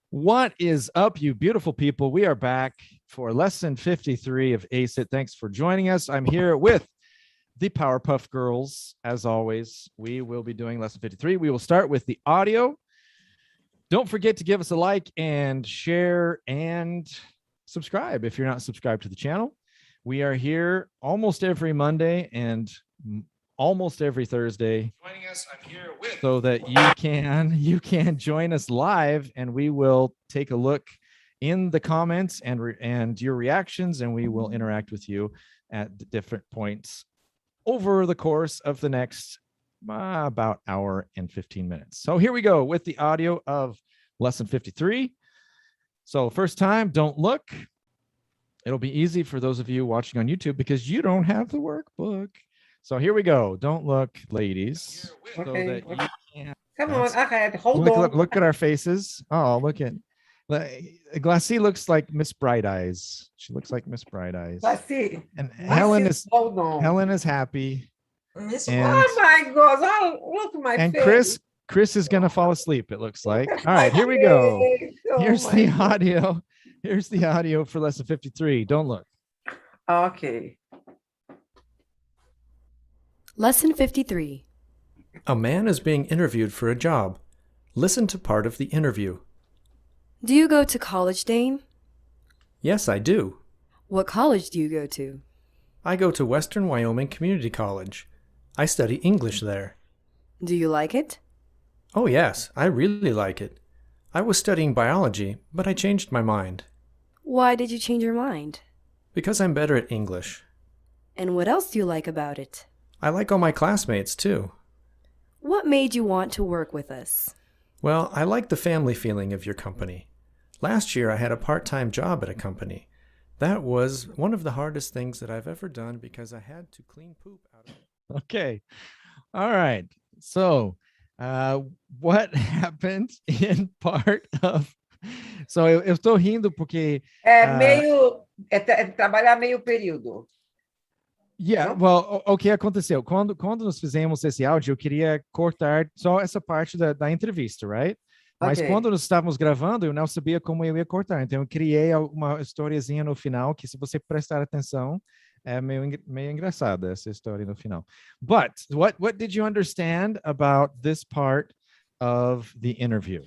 What is up, you beautiful people? We are back for lesson 53 of ACE IT. Thanks for joining us. I'm here with the Powerpuff Girls. As always, we will be doing lesson 53. We will start with the audio. Don't forget to give us a like and share and subscribe if you're not subscribed to the channel. We are here almost every Monday and almost every Thursday joining us. I'm here with so that you can join us live, and we will take a look in the comments and your reactions, and we will interact with you at different points over the course of the next about hour and 15 minutes. So here we go with the audio of lesson 53. So first time, don't look. It'll be easy for those of you watching on YouTube because you don't have the workbook. So here we go. Don't look, ladies. Okay. So that you can, come on, ahead. Hold on. Look at our faces. Oh, look at Glassy looks like Miss Bright Eyes. She looks like Miss Bright Eyes. Glassy. And Helen is happy. Oh my God! Oh, look at my and face. Chris is gonna fall asleep. It looks like. All right, here we go. Here's the audio. Here's the audio for lesson 53. Don't look. Okay. Lesson 53. A man is being interviewed for a job. Listen to part of the interview. Do you go to college, Dane? Yes, I do. What college do you go to? I go to Western Wyoming Community College. I study English there. Do you like it? Oh yes, I really like it. I was studying biology, but I changed my mind. Why did you change your mind? Because I'm better at English. And what else do you like about it? I like all my classmates too. What made you want to work with us? Well, I like the family feeling of your company. Last year I had a part-time job at a company. That was one of the hardest things that I've ever done because I had to clean poop out of it. Okay. All right. So, what happened in part of... So, eu estou rindo porque... trabalhar meio período. Yeah, well, o que aconteceu? Quando nós fizemos esse áudio, eu queria cortar só essa parte da entrevista, right? Mas quando nós estávamos gravando, eu não sabia como eu ia cortar. Então, eu criei uma historiazinha no final, que se você prestar atenção, é meio engraçada essa história no final. But, what did you understand about this part of the interview?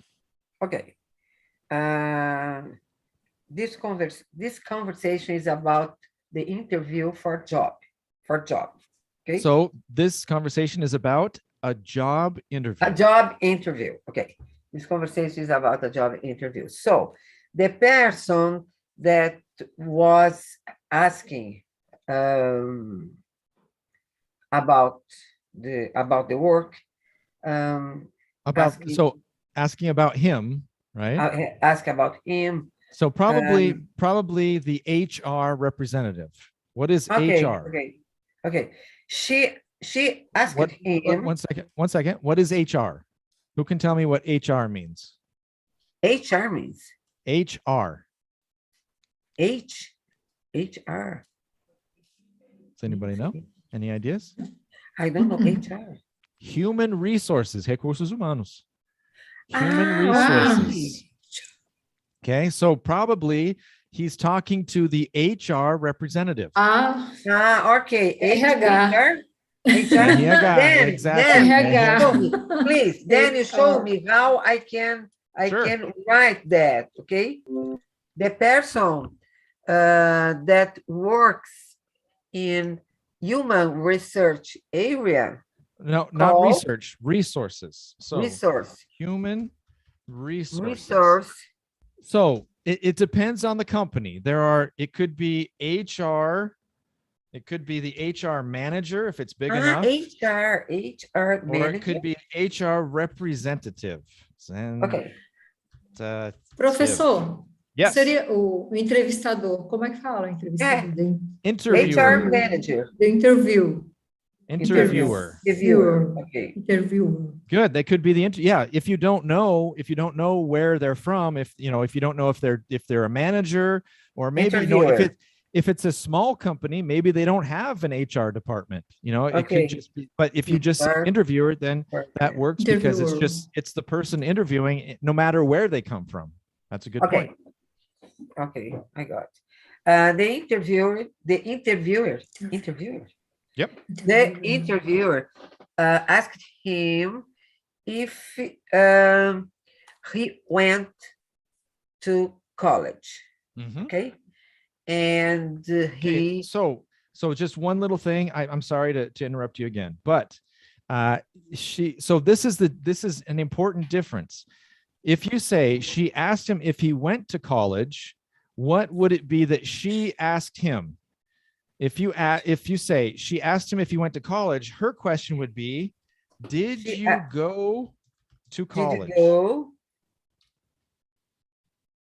Okay. This conversation is about the interview for job. Okay. So this conversation is about a job interview. A job interview. Okay. This conversation is about a job interview. So the person that was asking about the work, asking about him, right? Ask about him. So probably the HR representative. What is HR? Okay. She asked him. One second. What is HR? Who can tell me what HR means? HR means HR. HR. Does anybody know? Any ideas? I don't know HR. Human resources, recursos humanos. Human resources. Okay, so probably he's talking to the HR representative. Okay. RH. Exactly. Please, then you show me how I can write that. Okay, the person that works in human research area. No, not research. Resources. So human resources. So it depends on the company. It could be HR. It could be the HR manager if it's big enough. HR manager. Or it could be HR representative. Okay. Professor, yes. Seria o entrevistador. Como é que fala o entrevistador? Interviewer. HR manager. The interviewer. Okay. Interviewer. Good. They could be if you don't know where they're from, if you don't know if they're a manager, or maybe if it's a small company, maybe they don't have an HR department. It could just be, but if you just say interviewer, then that works because it's the person interviewing no matter where they come from. That's a good Okay. point. Okay, I got. The interviewer. Yep. The interviewer asked him if he went to college. Mhm. Okay, and Okay, he. so just one little thing. I'm sorry to interrupt you again, but this is an important difference. If you say she asked him if he went to college, what would it be that she asked him? If you say she asked him if he went to college, her question would be, did you go to college? Did you go?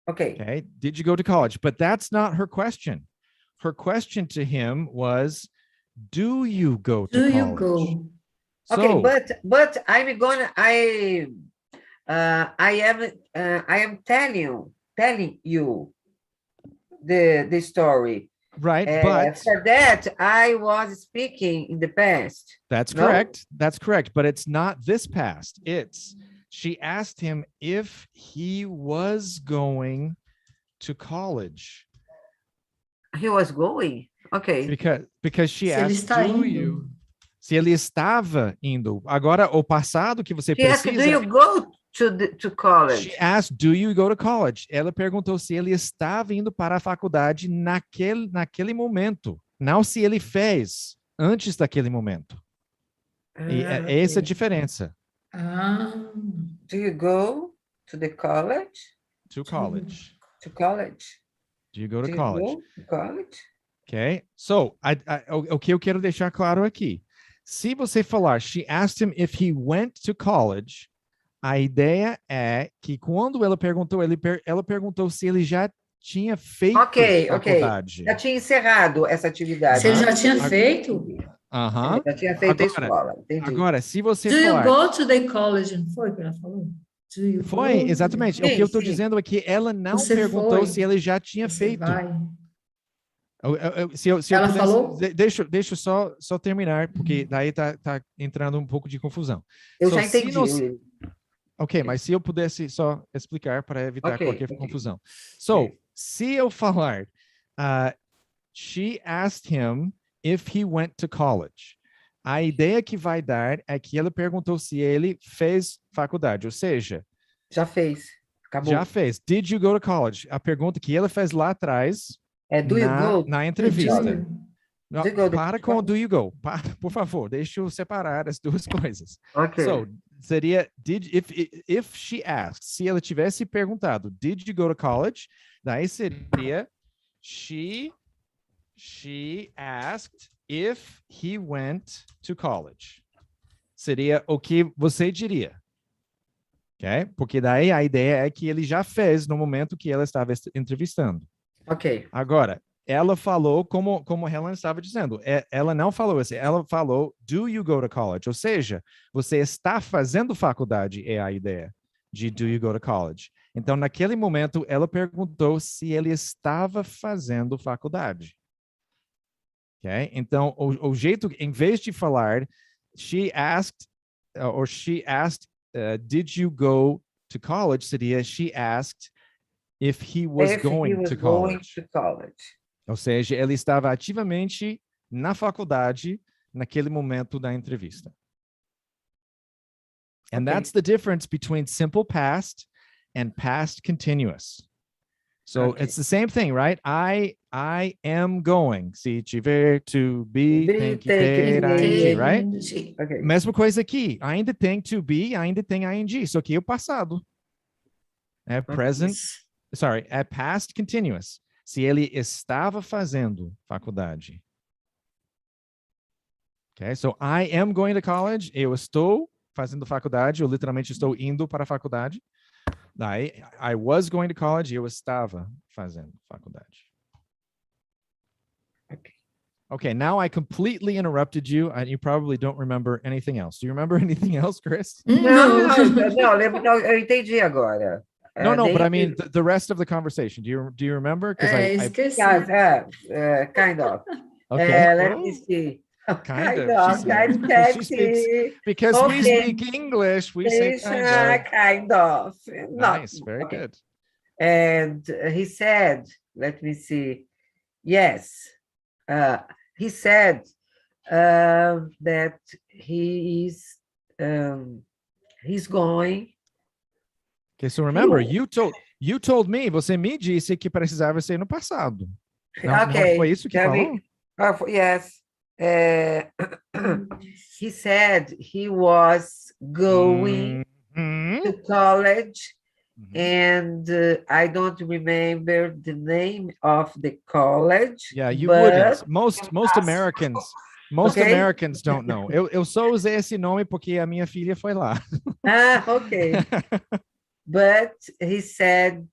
Okay. Did you go to college? But that's not her question. Her question to him was, do you go to Do college? you go? Okay, but I'm gonna I am telling you the story. Right, but for that I was speaking in the past. that's No? correct. That's correct. But it's not this past. It's she asked him if he was going to college. He was going. Okay. Because she Se ele asked, está do indo. you? Se ele estava indo. Agora, o passado que você He asked, do precisa. you go to college? She asked, do you go to college? Ela perguntou se ele estava indo para a faculdade naquele momento. Não se ele fez antes daquele momento. E é essa a diferença. Ah, Do you go to the college? To college. To college? Do you go to Do you college? go to college? Okay. So, o que eu quero deixar claro aqui. Se você falar, she asked him if he went to college, a ideia é que quando ela perguntou, ela perguntou se ele já tinha feito faculdade. Já tinha encerrado essa atividade. se ele já tinha feito? Aham. Já tinha feito a Agora- escola. Entendi. Agora, se você Do you falar... go to the college? Não foi o que ela falou? Do you Foi, go? exatamente. O Sim, que eu estou sim. dizendo é que ela não Você perguntou foi. se ele já tinha Você feito. vai. Se eu Ela pudesse, falou? deixa eu só terminar, porque daí tá entrando um pouco de confusão. Eu So, já se entendi. nós- Willy. Ok, mas se eu pudesse só explicar para evitar Ok, qualquer ok. confusão. So, Ok. se eu falar, she asked him if he went to college, a ideia que vai dar é que ela perguntou se ele fez faculdade, ou seja, Já fez. Acabou. já fez. Did you go to college? A pergunta que ela fez lá atrás, Do you go? na entrevista. Do you? Não, Do you go to para com o do you go. Por favor, deixa eu separar as duas coisas. Ok. So, seria, if she asked, se ela tivesse perguntado, did you go to college? Daí seria, she asked if he went to college. Seria o que você diria. Ok? Porque daí a ideia é que ele já fez no momento que ela estava entrevistando. Ok. Agora, ela falou, como a Helen estava dizendo, ela não falou assim, ela falou, do you go to college? Ou seja, você está fazendo faculdade, é a ideia de do you go to college. Então, naquele momento, ela perguntou se ele estava fazendo faculdade. Okay? Então, o jeito, em vez de falar, she asked, did you go to college? Seria, she asked if he was going to college. Ou seja, ele estava ativamente na faculdade naquele momento da entrevista. And that's the difference between simple past and past continuous. So it's the same thing, right? I am going. Se tiver, to be, tem que ter, ing, right? Ok. Mesma coisa aqui. Ainda tem to be, ainda tem ing. Isso aqui é o passado. É present, sorry, é past continuous. Se ele estava fazendo faculdade. Okay, so I am going to college. Eu estou fazendo faculdade. Eu literalmente estou indo para a faculdade. Daí, I was going to college. Eu estava fazendo faculdade. Okay, now I completely interrupted you, and you probably don't remember anything else. Do you remember anything else, Chris? Não, eu entendi agora. No, but I mean the rest of the conversation. Do you remember? Because Esqueci. Kind of. okay. Let me see. Kind of. She speaks, because we speak English, we say kind of. Kind of. Nice, very good. And he said, let me see. Yes, he said that he's going. Okay, so remember, You- you told me, você me disse que precisava ser no passado. Não, Okay, não foi isso que tell falou? me. Yes. He said he was going Mhm. to college, Mhm. and I don't remember the name of the college. Yeah, you but- wouldn't. Most Americans, most Okay. Americans don't know. Eu só usei esse nome porque a minha filha foi lá. Okay. But he said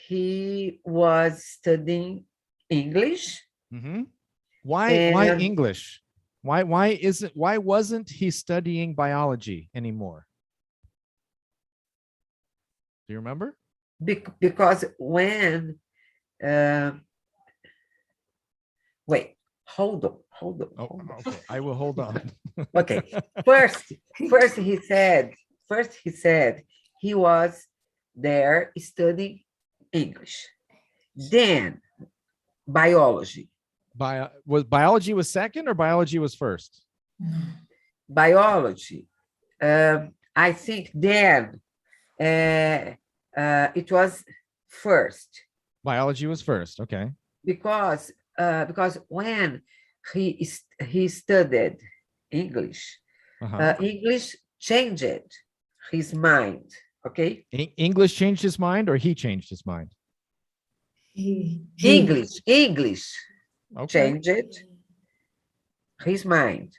he was studying English. Mhm. Why And- English? Why wasn't he studying biology anymore? Do you remember? Because when wait, hold on. Oh, okay. I will hold on. Okay. First he said he was there studying English. Then biology. Biology was second or biology was first? Biology. I think then it was first. Biology was first. Okay. Because when he studied English, Uh-huh. English changed his mind. Okay, English changed his mind or he changed his mind? English Okay. changed his mind.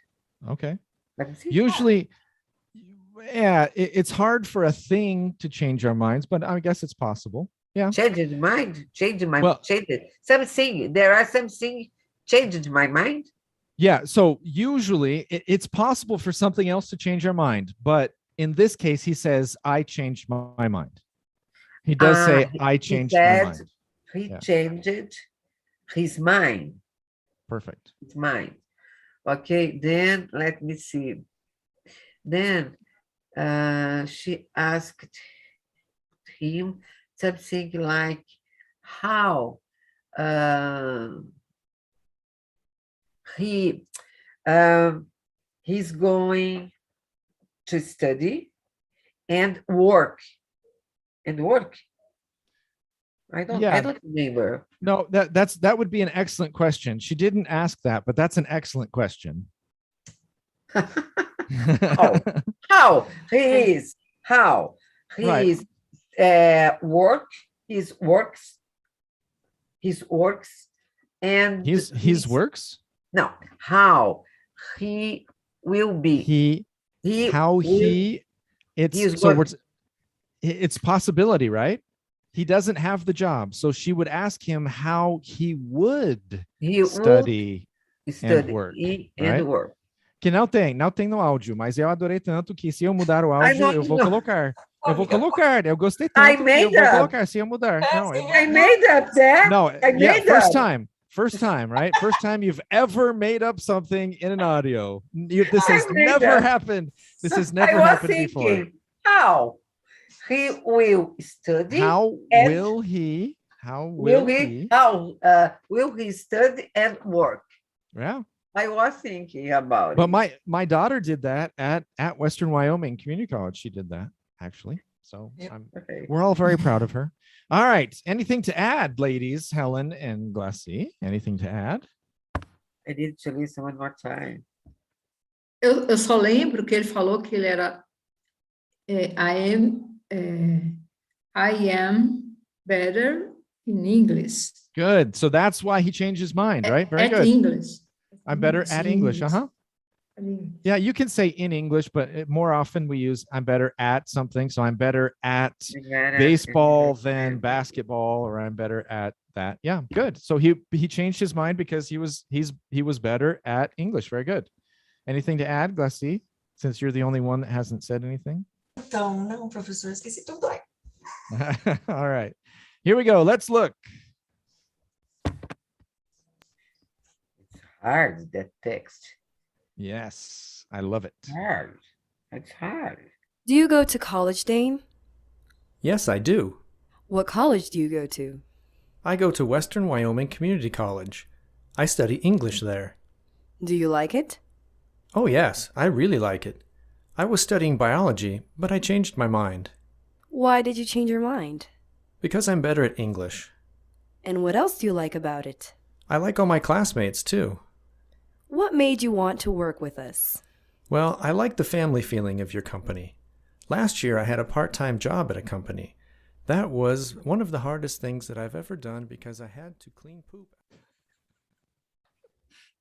Okay. Let me see. Usually, yeah, it's hard for a thing to change our minds, but I guess it's possible. Yeah. Changed mind. Changed my Well- changed something. There are something changed my mind. Yeah. So usually it's possible for something else to change our mind. But in this case, he says, I changed my mind. He does say, I He changed my said mind. he Yeah. changed his mind. Perfect. His mind. Okay, then let me see. Then she asked him something like how he's going to study and work. I Yeah. don't remember. No, that would be an excellent question. She didn't ask that, but that's an excellent question. How he is Right. is his works and His works. no, how he will be It's is so going- it's possibility, right? He doesn't have the job, so she would ask him how he would he study. would study work, and right? work. Que não tem no áudio, mas eu adorei tanto que se eu mudar o I áudio, know, eu vou no. colocar. Eu vou colocar. Eu gostei I tanto que eu made vou up. colocar se eu mudar. Não, I made up that. no, I yeah, made first up. time. First time, right? First time you've ever made up something in an audio. This I has made never up. happened. This has I never was happened thinking, before. how he will study. How and will he? How will will he? he? How will he study and work? Yeah. I was thinking about But it. my daughter did that at Western Wyoming Community College. She did that actually. So Okay. we're all very proud of her. All right. Anything to add, ladies, Helen and Glassy? Anything to add? I need to listen one more time. Eu só lembro que ele falou que ele era I am better in English. Good. So that's why he changed his mind, right? Very At good. English. I'm better at English. Uh-huh. At English. Yeah, you can say in English, but more often we use I'm better at something. So I'm better at baseball than basketball, or I'm better at that. Yeah, good. So he changed his mind because he was better at English. Very good. Anything to add, Glassy? Since you're the only one that hasn't said anything. Então, não, professor, esqueci tudo. All right. Here we go. Let's look. It's hard, that text. Yes, I love it. Hard. It's hard. Do you go to college, Dane? Yes, I do. What college do you go to? I go to Western Wyoming Community College. I study English there. Do you like it? Oh, yes, I really like it. I was studying biology, but I changed my mind. Why did you change your mind? Because I'm better at English. And what else do you like about it? I like all my classmates, too. What made you want to work with us? Well, I like the family feeling of your company. Last year, I had a part-time job at a company. That was one of the hardest things that I've ever done because I had to clean poop.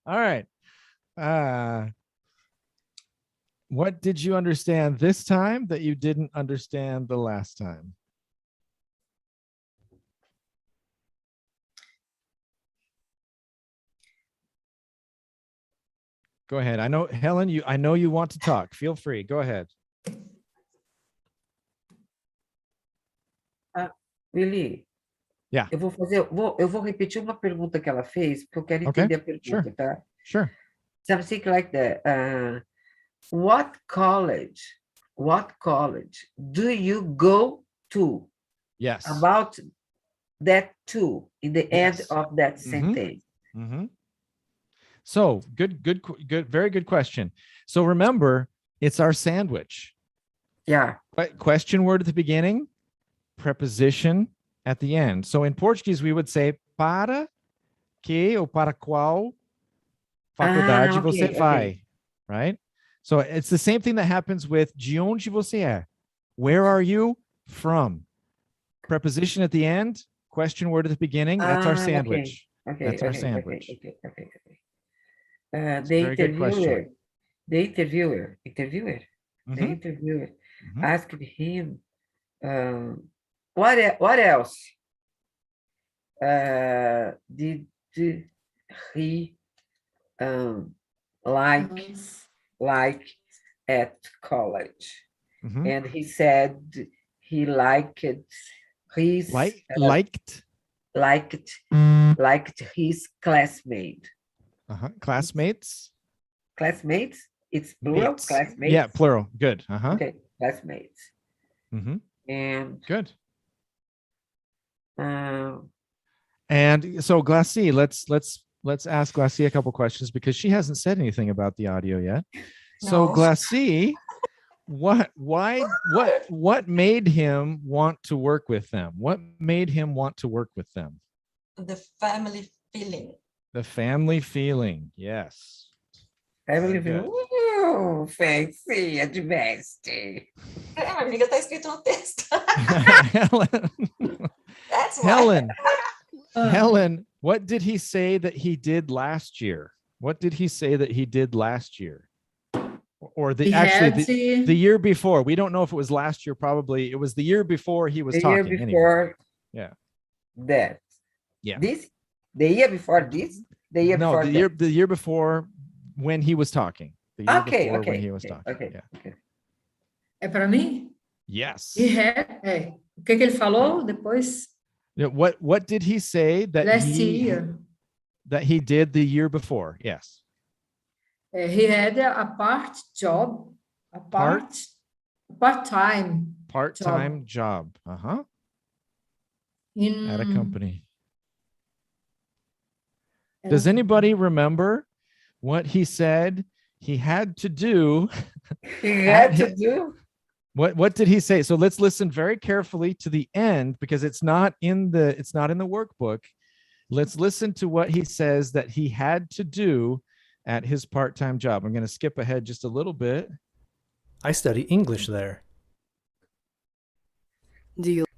All right. What did you understand this time that you didn't understand the last time? Go ahead. I know, Helen, I know you want to talk. Feel free. Go ahead. Willy, Yeah. eu vou repetir uma pergunta que ela fez, porque eu quero Okay, entender a pergunta, sure. tá? Sure. Something like that. What college do you go to? Yes. About that too, in the end Yes. of that Mhm. sentence. Mm-hmm. So good, very good question. So remember, it's our sandwich. Yeah. Question word at the beginning, preposition at the end. So in Portuguese, we would say para que ou para qual faculdade okay, você okay. vai, right? So it's the same thing that happens with de onde você é. Where are you from? Preposition at the end, question word at the beginning. That's our sandwich. Okay. That's our sandwich. Okay. It's a very good question. The interviewer Mhm. Mhm. asked him, what else did he like at college? Mhm. And he said he liked his liked his classmate. Classmates. Classmates? It's plural. Mates. Classmates. Yeah, plural. Good. Okay, classmates. Mhm. And Good. uh, And so Glassy, let's ask Glassy a couple questions because she hasn't said anything about the audio yet. So No. Glassy, what made him want to work with them? What made him want to work with them? The family feeling. The family feeling. Yes. family Very view. good. Ooh, fancy, advanced. Amiga, tá escrito no texto. Helen, That's why. Helen, what did he say that he did last year? What did he say that he did last year? Or the year before. We don't know if it was last year. Probably it was the year before he was talking. The year before. Yeah. That. Yeah. This? The year before this? The year before that. the year before when he was talking. The year before when he was talking. Okay. Yeah. Okay. É para mim? Yes. He had, O que ele falou depois? Yeah, what did he say that Last year. that he did the year before? Yes. He had a part-time Part-time job. At a company. Does anybody remember what he said he had to do? He had to do? What did he say? So let's listen very carefully to the end because it's not in the workbook. Let's listen to what he says that he had to do at his part-time job. I'm going to skip ahead just a little bit. I study English there.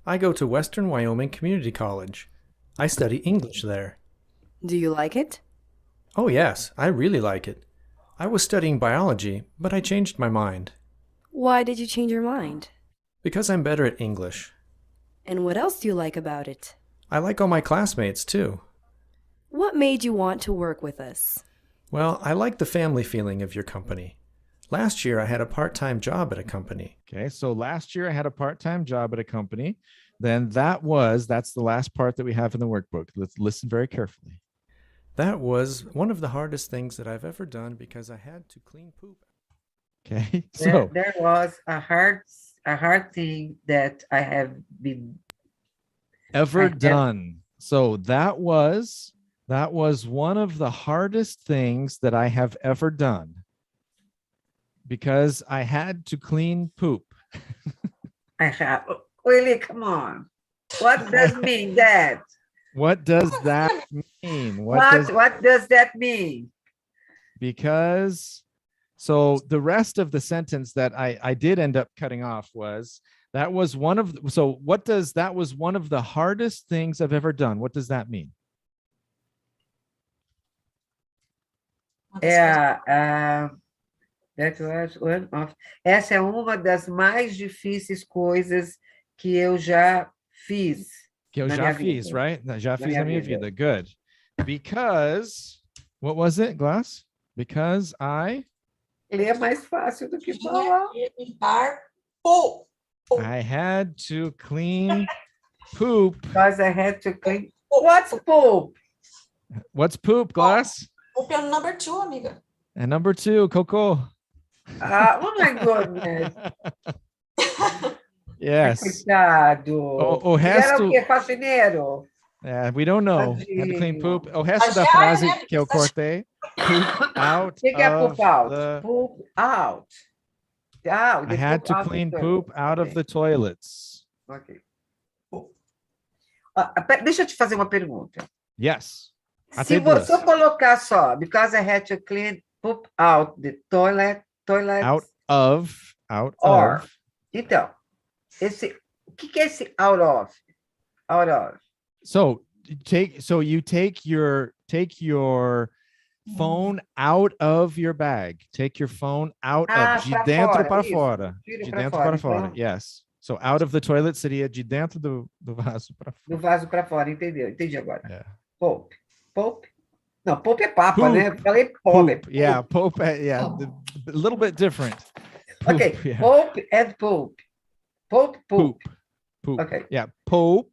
I go to Western Wyoming Community College. I study English there. Do you like it? Oh, yes, I really like it. I was studying biology, but I changed my mind. Why did you change your mind? Because I'm better at English. And what else do you like about it? I like all my classmates, too. What made you want to work with us? Well, I like the family feeling of your company. Last year, I had a part-time job at a company. Okay, so last year I had a part-time job at a company. Then that's the last part that we have in the workbook. Let's listen very carefully. That was one of the hardest things that I've ever done because I had to clean poop. Okay, so there was a hard thing that I have been Ever have- done. So that was one of the hardest things that I have ever done because I had to clean poop. I have. Willy, come on. What does mean that? What does that mean? What does that mean? Because so the rest of the sentence that I did end up cutting off was that was one of so what does that was one of the hardest things I've ever done. What does that mean? That was one of. Essa é uma das mais difíceis coisas que eu já fiz. Que eu na já minha fiz, vida. right? Já fiz na minha vida. vida. Good. Because what was it, Glass? Because I Ler é mais fácil do que falar. Limpar poop. I had to clean poop. Because I had to clean. What's poop? What's poop, Glass? Poop é o number 2, amiga. And number 2, Coco. Oh my goodness. Yes. Coitado. O Ele era resto, o quê? Faxineiro? we don't know. Had to clean poop. O resto da Mas já, frase né? que eu cortei. Poop out O que é of poop out? the... Poop out. Ah, I had to clean poop out of the toilets. Ok. Deixa eu te fazer uma pergunta. Yes. Se você colocar só, because I had to clean poop out the toilet, Out of. or. Então, o que é esse out of? Out of. So you take your phone out of your bag. Take your phone out of. De pra dentro fora, para isso. fora. Tira De pra dentro fora, para fora. então. Yes. So out of the toilet seria de dentro do vaso para fora. Do vaso para fora, entendeu? Entendi agora. Yeah. Poop. Poop? Não, poop é papa, Poop. né? Eu falei poop. Poop. Yeah, poop. Yeah, a little bit different. Poop, Ok, yeah. poop and poop. Poop, poop. Poop. Ok. Yeah, poop.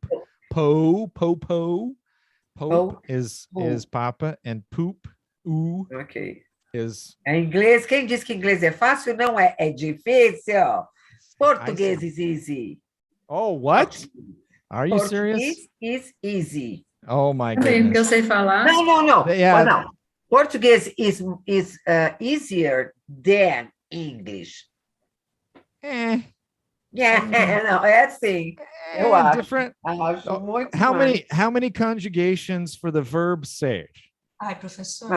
Pope Pope, is poop. papa and poop. Ooh Ok. is É inglês. Quem diz que inglês é fácil, não é. É difícil. Português is easy. Oh, what? Are you serious? Português is easy. Oh my Bem, porque eu goodness. sei falar. Não. Yeah. Não. Português is easier than English. Eh, Não, é assim. Eu acho. different. Acho Oh, muito How mais. many conjugations for the verb ser? Ai, professor.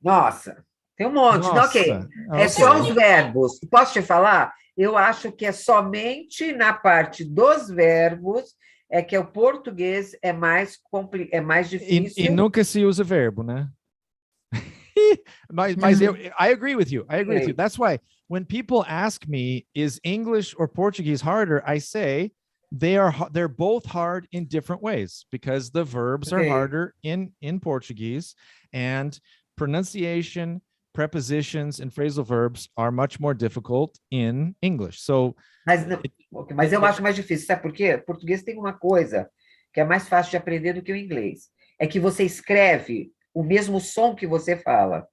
Nossa, tem um monte. Não, ok. É só os verbos. Posso te falar? Eu acho que é somente na parte dos verbos é que o português é mais difícil. E nunca se usa verbo, né? Mas I agree with you. I agree with you. That's why when people ask me, is English or Portuguese harder? I say they're both hard in different ways because the verbs are harder in Portuguese and pronunciation, prepositions, and phrasal verbs are much more difficult in English. So, Mas eu acho mais difícil. Sabe por quê? O português tem uma coisa que é mais fácil de aprender do que o inglês. É que você escreve o mesmo som que você fala.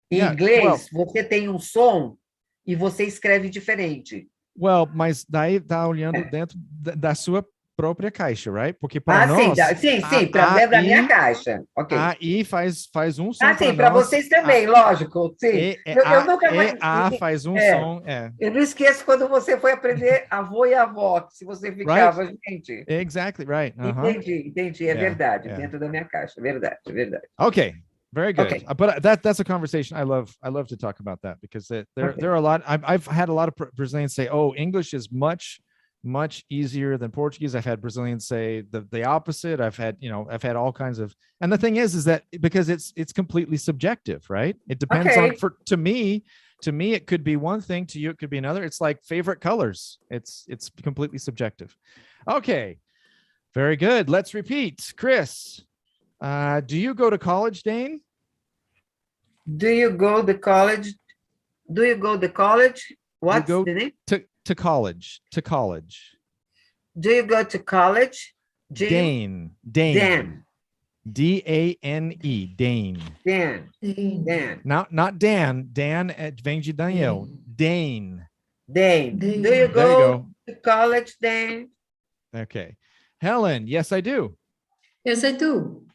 Em inglês, você tem um som e você escreve diferente. Well, mas daí tá olhando dentro da sua própria caixa, right? Porque para nós... Sim, para dentro da minha caixa. Ok. A faz um som sim, para vocês também, lógico. Sim. Eu nunca faz um som. Eu não esqueço quando você foi aprender avô e avó, se você ficava, gente. Exactly, right. Entendi. É verdade. Dentro da minha caixa. Verdade. Okay. Very good. Okay. But that's a conversation I love to talk about that because there are a lot. I've had a lot of Brazilians say, "Oh, English is much easier than Portuguese." I've had Brazilians say the opposite. I've had all kinds of. And the thing is that because it's completely subjective, right? It depends on to me it could be one thing, to you it could be another. It's like favorite colors. It's completely subjective. Okay. Very good. Let's repeat. Chris. Do you go to college, Dane? Do you go to college? What's the name? To college. Do you go to college? Dane. Dan. D-A-N-E. Dane. Dan. Not Dan. Dan vem de Daniel. Dane. Do you go to college, Dan? Okay. Helen, yes, I do. Yes, I do.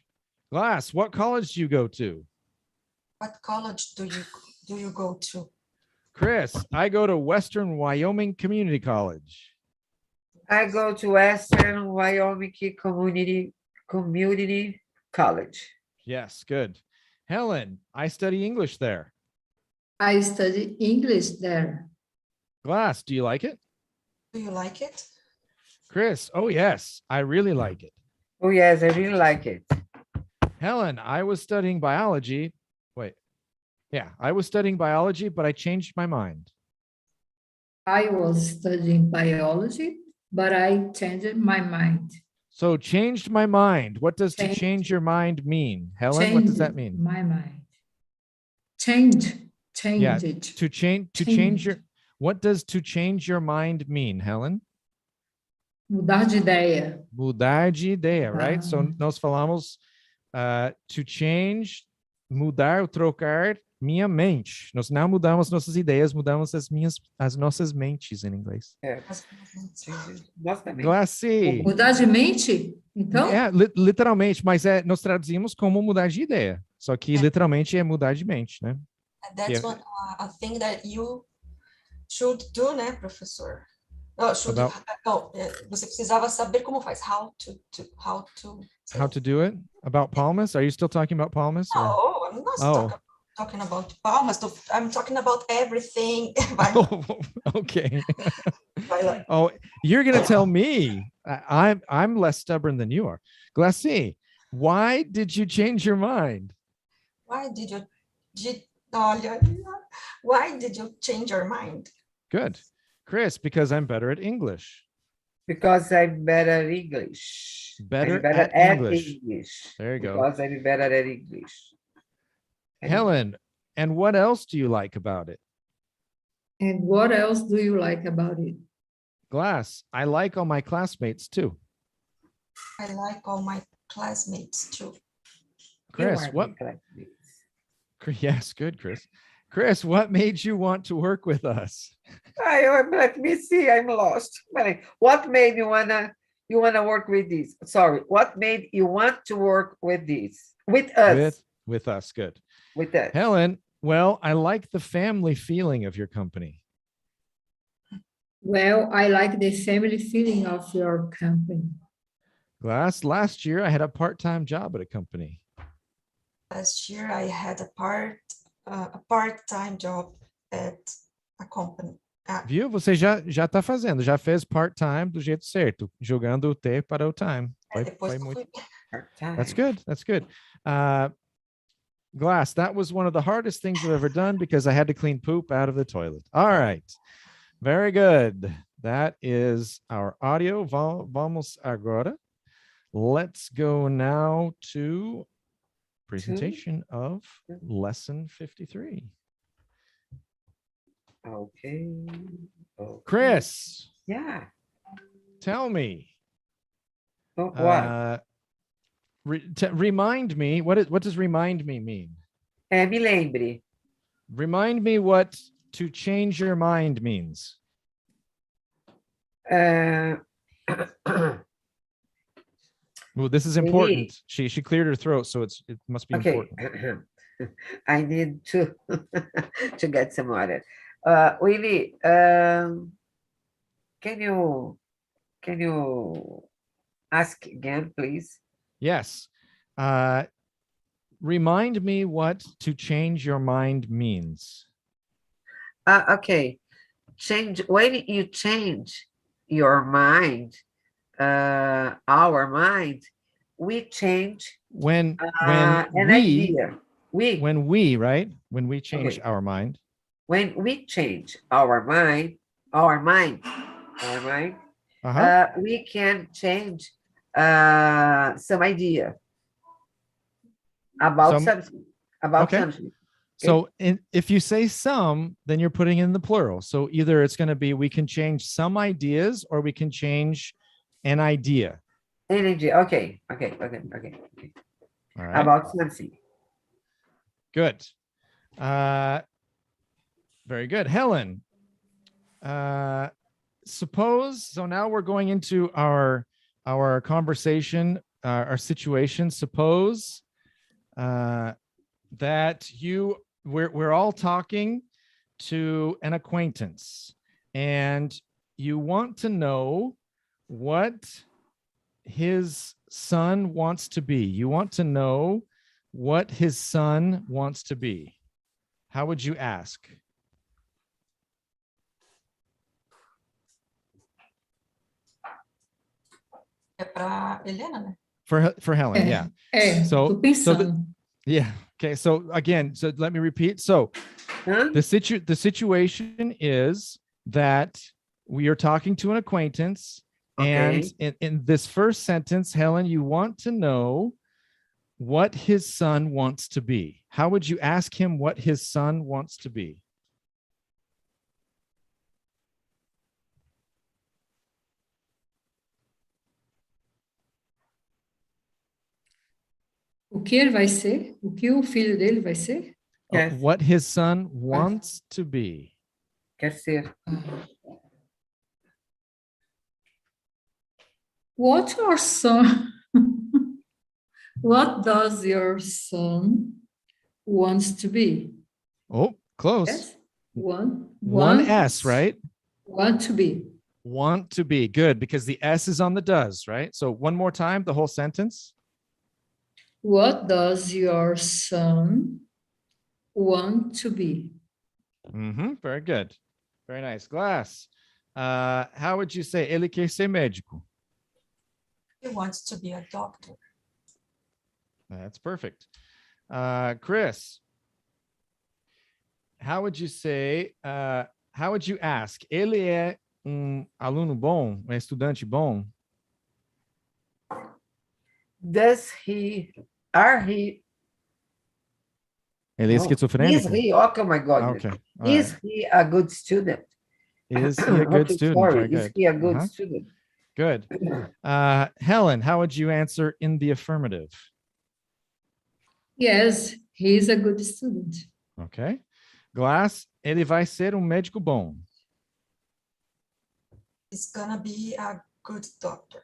Glass, what college do you go to? What college do you go to? Chris, I go to Western Wyoming Community College. I go to Western Wyoming Community College. Yes, good. Helen, I study English there. I study English there. Glass, do you like it? Do you like it? Chris, oh yes, I really like it. Oh, yes, I really like it. Helen, I was studying biology. Wait, yeah, I was studying biology, but I changed my mind. I was studying biology, but I changed my mind. So changed my mind. What does to Changed. change your mind mean? Helen, what does that mean? My mind. Change Yeah, it. to change your, what does to change your mind mean, Helen? Mudar de ideia. Mudar de ideia, right? So Ah. nós falamos to change, mudar ou trocar minha mente. Nós não mudamos nossas ideias, mudamos as nossas mentes em inglês. É, nós também. Glassy. Mudar de mente? Então? É, literalmente, mas nós traduzimos como mudar de ideia. Só que literalmente é mudar de mente, né? And that's Yeah. one a thing that you should do, né, professor? Oh, should, About- você precisava saber como faz. How to say How to do it? About Palmas? Are you still talking about Palmas? or- No, I'm not Oh. talking about palmas. I'm talking about everything. Oh, okay. Vai lá. Oh, you're gonna tell me I'm less stubborn than you are. Glassy, why did you change your mind? Why did you why did you change your mind? Good. Chris, because I'm better at English. Because I'm better at English. Better I'm better at at English. English. There you go. Because I'm better at English. Helen, and what else do you like about it? And what else do you like about it? Glass, I like all my classmates too. I like all my classmates too. Chris, You are what? correct. Yes, good, Chris. Chris, what made you want to work with us? Let me see, I'm lost. What made you wanna work with this? Sorry, what made you want to work with this? With us. With us, good. With us. Helen, well, I like the family feeling of your company. Well, I like the family feeling of your company. Glass, last year I had a part-time job at a company. Last year I had a part-time job at a company. Viu? Você já está fazendo, já fez part-time do jeito certo, jogando o T para o time. Depois Vai que eu muito. fui- That's good. That's good. Glass, that was one of the hardest things I've ever done because I had to clean poop out of the toilet. All right. Very good. That is our audio. Vamos agora. Let's go now to presentation of lesson 53. Okay. Chris, Yeah. tell me. Oh, what? Remind me, what does remind me mean? Me lembre. Remind me what to change your mind means. Well, this is important. She cleared her throat, so it must be Okay. important. I need to to get some water. Willy, can you ask again, please? Yes. Remind me what to change your mind means. Okay. When you change your mind, our mind, we change When an we idea. when we right when we change Okay. our mind. When we change our mind, we can change some idea about something. Okay. So if you say some, then you're putting in the plural. So either it's going to be we can change some ideas or we can change an idea. Energy. Okay. All right. About something. Good. Very good. Helen, suppose, so now we're going into our our conversation, our situation. Suppose that we're all talking to an acquaintance, and you want to know what his son wants to be. You want to know what his son wants to be. How would you ask? É para Helena, né? For Helen, yeah. So- Tô pensando. Yeah. Okay. So again, so let me repeat. So Hã? the situation is that we are talking to an acquaintance, and in this first sentence, Helen, you want to know what his son wants to be. How would you ask him what his son wants to be? O que ele vai ser? O que o filho dele vai ser? Yes. What his son wants to be. Quer ser. What your son? What does your son wants to be? Oh, close. Yes. One S, right? Want to be. Want to be. Good, because the S is on the does, right? So one more time, the whole sentence. What does your son want to be? Very good. Very nice. Glass. How would you say ele quer ser médico? He wants to be a doctor. That's perfect. Chris, how would you say, how would you ask? Ele é aluno bom? É estudante bom? Does he, are he, Ele é no, esquizofrênico? is he, oh my God. Okay. All Is right. he a good student? Is he a good Okay, student? sorry, Very is good. he a good Uh-huh. student? Good. Helen, how would you answer in the affirmative? Yes, he is a good student. Okay. Glass, ele vai ser médico bom. He's gonna be a good doctor.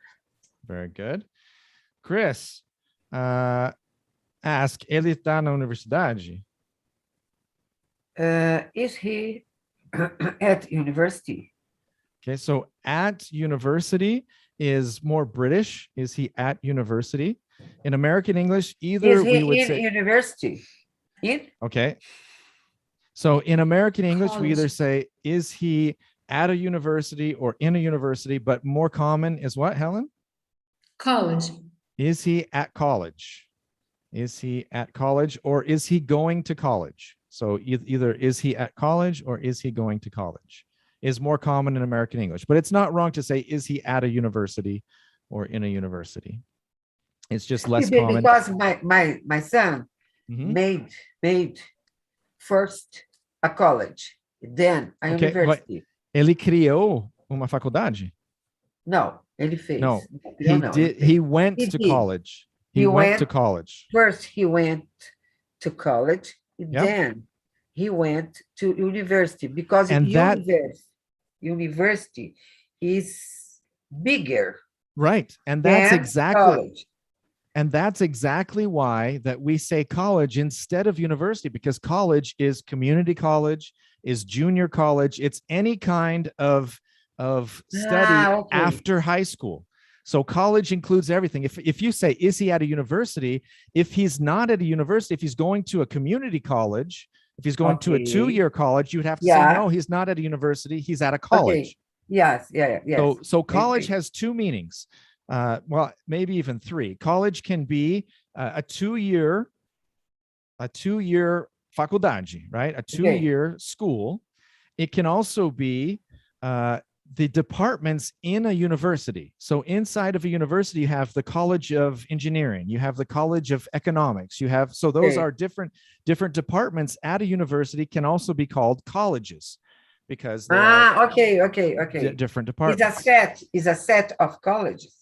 Very good. Chris, ask, ele está na universidade? Is he at university? Okay, so at university is more British. Is he at university? In American English, either Is we he would in say, university? In? okay. So in American English, we either College. say, is he at a university or in a university? But more common is what, Helen? College. Is he at college? Is he at college, or is he going to college? So either is he at college or is he going to college is more common in American English, but it's not wrong to say, is he at a university or in a university? It's just less common. Because my son Mhm. made first a college, then a Okay, university. Ele criou uma faculdade? No, ele fez. No, Não, he não, did. ele fez. He went He to did. college. He He went to went- college. First, he went to college, Yeah. then he went to university, because And that- university is bigger Right. And that's than exactly college. and that's exactly why that we say college instead of university, because college is community college, is junior college. It's any kind of study Okay. after high school. So college includes everything. If you say, is he at a university? If he's not at a university, if he's going to a community college, if he's going to a Okay. 2-year college, you'd have to Yeah. say, no, he's not at a university. He's at a college. Yes, yes. So college agree. has two meanings. Well, maybe even three. College can be a two-year faculdade, right? A 2-year school. It can also be the departments in a university. So inside of a university, you have the College of Engineering, you have the College of Economics, you have, so those Okay. are different departments at a university can also be called colleges, because there are Okay. different It's departments. a set of colleges.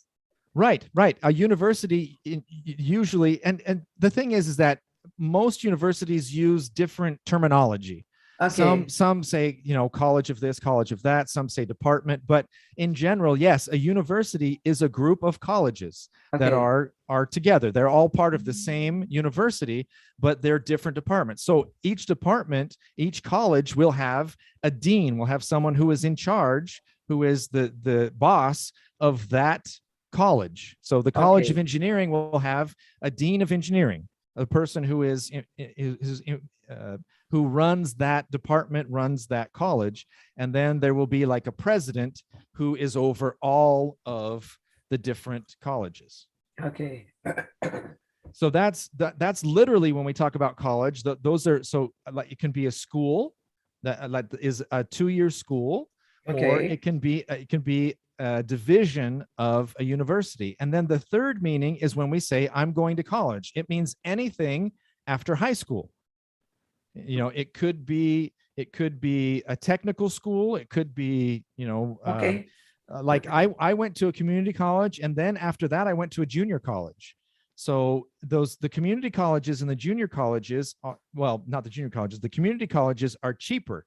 Right. A university usually, and the thing is that most universities use different terminology. Okay. Some say, you know, college of this, college of that. Some say department, but in general, yes, a university is a group of colleges that Okay. are together. They're all part of the same university, but they're different departments. So each department, each college will have a dean, will have someone who is in charge, who is the boss of that college. So the College of Okay. Engineering will have a dean of engineering, a person who who runs that department, runs that college. And then there will be like a president who is over all of the different colleges. Okay. So that's literally when we talk about college, those are, so like it can be a school that like is a 2-year school, or Okay. it can be a division of a university. And then the third meaning is when we say I'm going to college, it means anything after high school. You know, it could be a technical school, it could be, you know, Okay. like I went to a community college, and then after that I went to a junior college. So the community colleges and the junior colleges are, well, not the junior colleges, the community colleges are cheaper,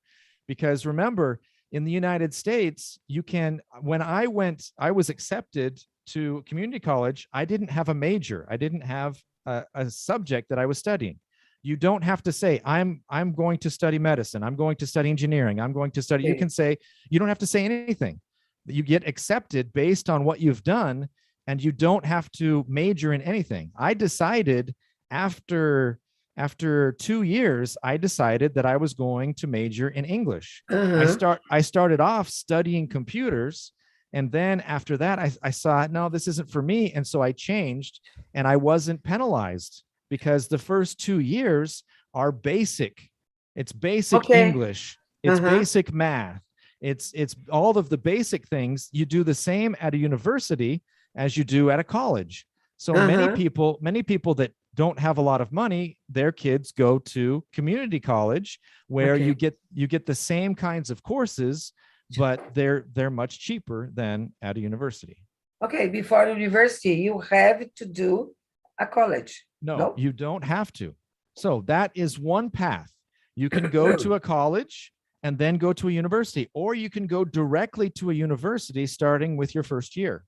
because remember, in the United States, you can, when I was accepted to community college, I didn't have a major. I didn't have a subject that I was studying. You don't have to say, I'm going to study medicine, I'm going to study engineering, I'm going to study, you Okay. can say, you don't have to say anything. You get accepted based on what you've done, and you don't have to major in anything. I decided after 2 years, I decided that I was going to major in English. Uh-huh. I started off studying computers, and then after that, I saw, no, this isn't for me. And so I changed, and I wasn't penalized, because the first 2 years are basic. It's basic Okay. English. It's Uh-huh. basic math. It's all of the basic things. You do the same at a university as you do at a college. So many Uh-huh. people that don't have a lot of money, their kids go to community college, where Okay. you get the same kinds of courses, but they're much cheaper than at a university. Okay. Before university, you have to do a college. No, No? you don't have to. So that is one path. You can go to a college and then go to a university, or you can go directly to a university starting with your first year.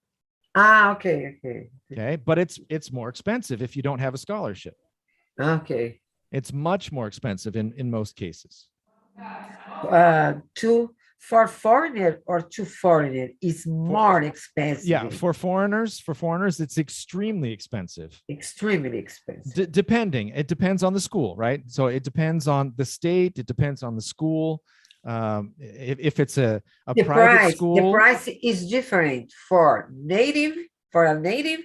Ah, okay. Okay. Okay, but it's more expensive if you don't have a scholarship. Okay. It's much more expensive in most cases. For foreigner or to foreigner is more expensive. Yeah, for foreigners, it's extremely expensive. Extremely expensive. Depending, it depends on the school, right? So it depends on the state, it depends on the school. If it's a private school, the price is different for a native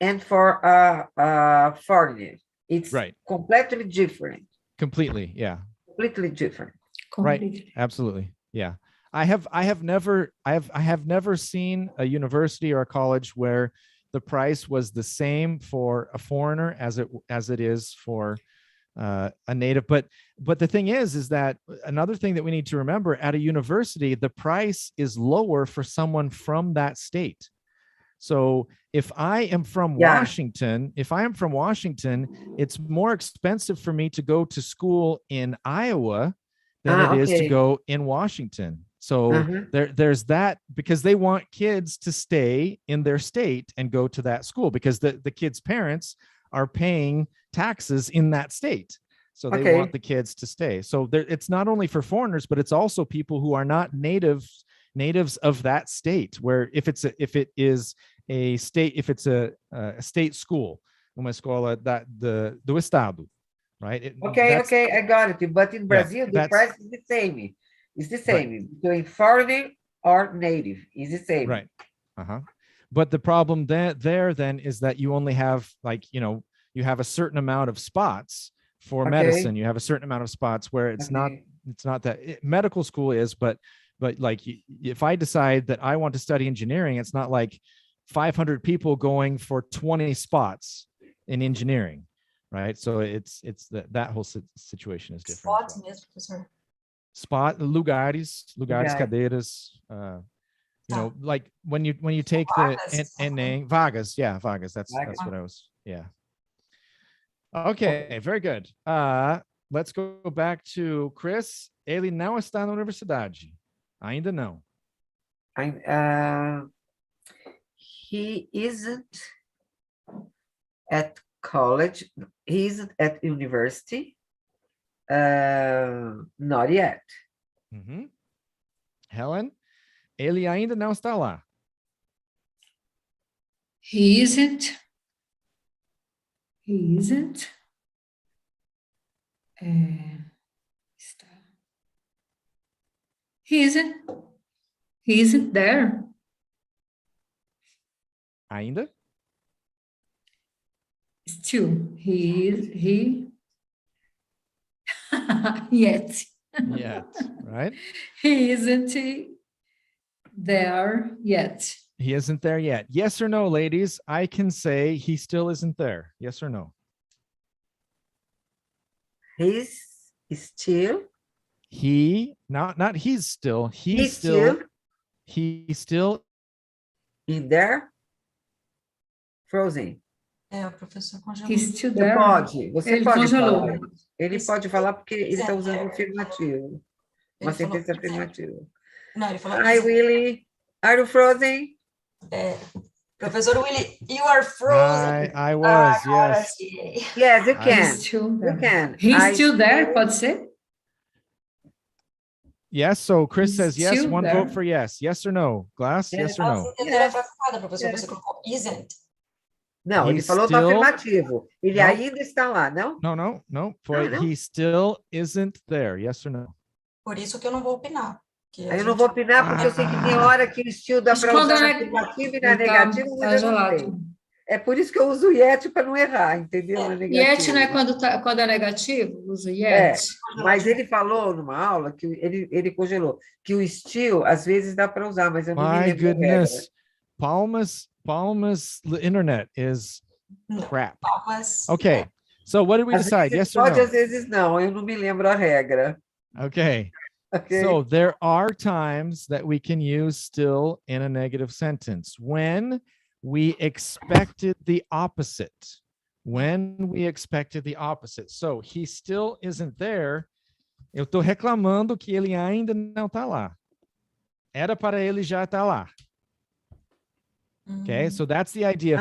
and for a foreigner. It's right, completely different. completely, yeah, Completely different. right, Completely. absolutely, yeah. I have never seen a university or a college where the price was the same for a foreigner as it is for a native. But the thing is that another thing that we need to remember, at a university, the price is lower for someone from that state. So if I am from Washington, it's more expensive for me to go to school in Iowa than it is to go in Washington. So there's that, because they want kids to stay in their state and go to that school, because the kids' parents are paying taxes in that state. So they want the kids to stay. So it's not only for foreigners, but it's also people who are not natives of that state, where if it's a state school, uma escola do estado, right? Okay, I got it. But in Brazil, the price is the same. It's the same. Right. Between foreigner or native is the same. Right. But the problem there then is that you only have, like, you have a certain amount of spots for medicine. You have a certain amount of spots where it's not that medical school is, but like if I decide that I want to study engineering, it's not like 500 people going for 20 spots in engineering, right? So it's that whole situation is different. Spots mesmo, professor. Lugares, cadeiras, like when you take the Enem, vagas, vagas. That's what I was, yeah. Okay, very good. let's go back to Chris. Ele não está na universidade. Ainda não. He isn't at college. He isn't at university. Not yet. Uhum. Helen, ele ainda não está lá. He isn't. He isn't. Está. He isn't. He isn't there. Ainda? Still, he yet. Yet, right? He isn't there yet. He isn't there yet. Yes or no, ladies? I can say he still isn't there. Yes or no? He's still. Not he's still. He's still in there. Frozen. O professor congelou. He's still Você there. pode. Você Ele pode congelou. falar. Ele pode falar porque ele está usando um afirmativo. Uma Ele falou sentença isn't. afirmativa. Não, ele falou Hi, isn't. Willy. Are you frozen? Professor Willy, you are frozen. I was, Agora yes. sim. Yes, you I- can. He's still You there. can. He's still there, pode ser? Yes, so Chris He's says yes, still one there. vote for yes. Yes or no? Glass, yes or A no? sentença foi afirmada, professor. Você colocou isn't. Não, ele He's falou do still- afirmativo. Ele Não. ainda está lá, não? No. Foi não? he still isn't there. Yes or no? Por isso que eu não vou opinar. Que a Aí eu não gente- vou opinar porque eu sei que tem hora que o estilo dá Mas para quando usar na é- afirmativa e na Ele tá negativa, mas eu não sei. gelado. É por isso que eu uso o yet para não errar, entendeu? Na Yet negativa. não é quando é negativo? Usa É, yet. mas ele falou numa aula que ele congelou, que o still às vezes dá para usar, mas eu não me My lembro a regra. goodness. Palma's internet is crap. Palmas. Okay. So what did we Às decide? vezes Yes or pode, no? às vezes não, eu não me lembro a regra. Okay. Ok? So there are times that we can use still in a negative sentence when we expected the opposite. When we expected the opposite. So he still isn't there. Eu estou reclamando que ele ainda não está lá. Era para ele já estar lá. Okay, so that's the idea.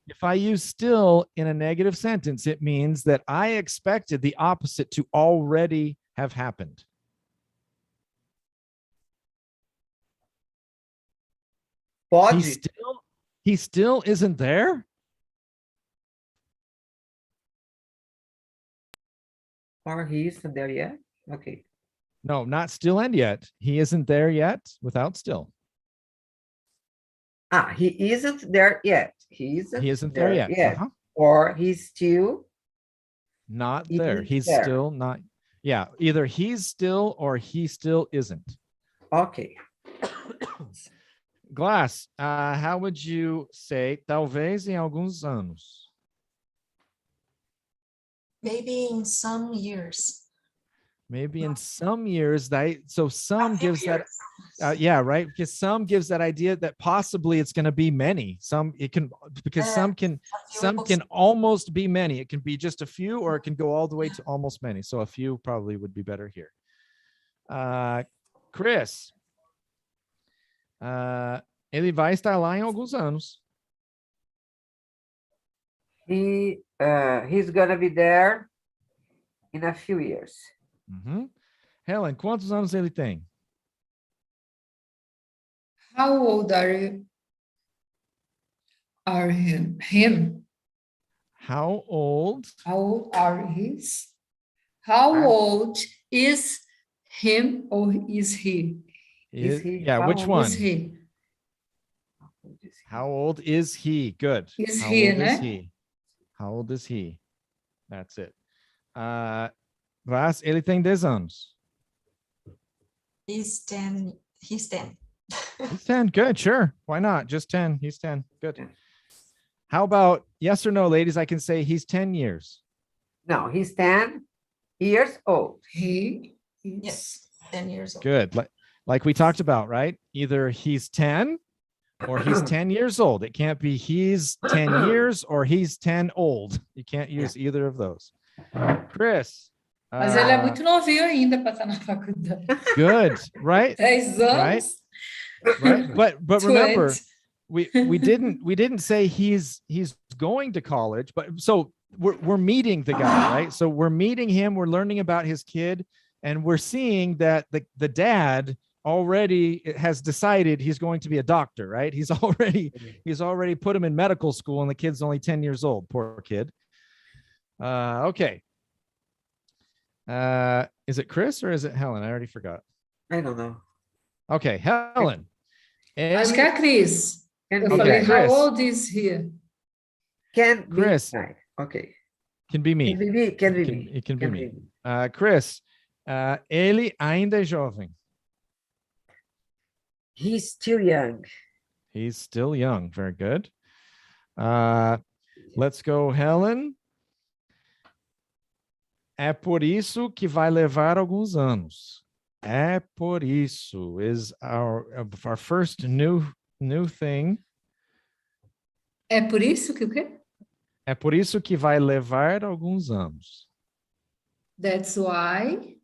If I use still in a negative sentence, it means that I expected the opposite to already have happened. Pode? He still isn't there? Or he isn't there yet? Ok. No, not still and yet. He isn't there yet without still. He isn't there yet. He Isn't there yet. Uh-huh. Or he's still Not He there. is He's there. still not. Yeah, either he's still or he still isn't. ok. Glass, how would you say talvez em alguns anos? Maybe in some years. Maybe in some years, so some A few gives that, years. yeah, right? Because some gives that idea that possibly it's going to be many. Some because some can A few equals- almost be many. It can be just a few, or it can go all the way to almost many. So a few probably would be better here. Chris, ele vai estar lá em alguns anos. He's gonna be there in a few years. Uhum. Helen, quantos anos ele tem? How old are him? How old? How old are his? How Ah. old is him or is he? Is he? Yeah, How which old one? Is he? How old is he? Good. Is How he, old is né? he? How old is he? That's it. Vaz, ele tem 10 anos. He's 10. He's 10. Good, sure. Why not? Just 10. He's 10. Good. How about yes or no, ladies? I can say he's 10 years. No, he's 10 years old. He is. Yes, 10 years old. Good. Like we talked about, right? Either he's 10 or he's 10 years old. It can't be he's 10 years or he's 10 old. You can't use either of those. Chris. Mas ele é muito novinho ainda para estar na faculdade. Good, right? 10 anos. Right. But remember, 20. we didn't say he's going to college, but so we're meeting the guy, right? So we're meeting him, we're learning about his kid, and we're seeing that the dad already has decided he's going to be a doctor, right? He's already put him in medical school, and the kid's only 10 years old. Poor kid. Okay. Is it Chris or is it Helen? I already forgot. I don't know. Okay, Helen. Acho que é a Cris. Can Eu be falei, right. how Chris. old is he? Can be Chris. right. Okay. Can be me. Can be me. Can be me. It can be me. Chris, ele ainda é jovem. He's still young. He's still young. Very good. Let's go, Helen. É por isso que vai levar alguns anos. É por isso is our first new thing. É por isso que o quê? É por isso que vai levar alguns anos. That's why.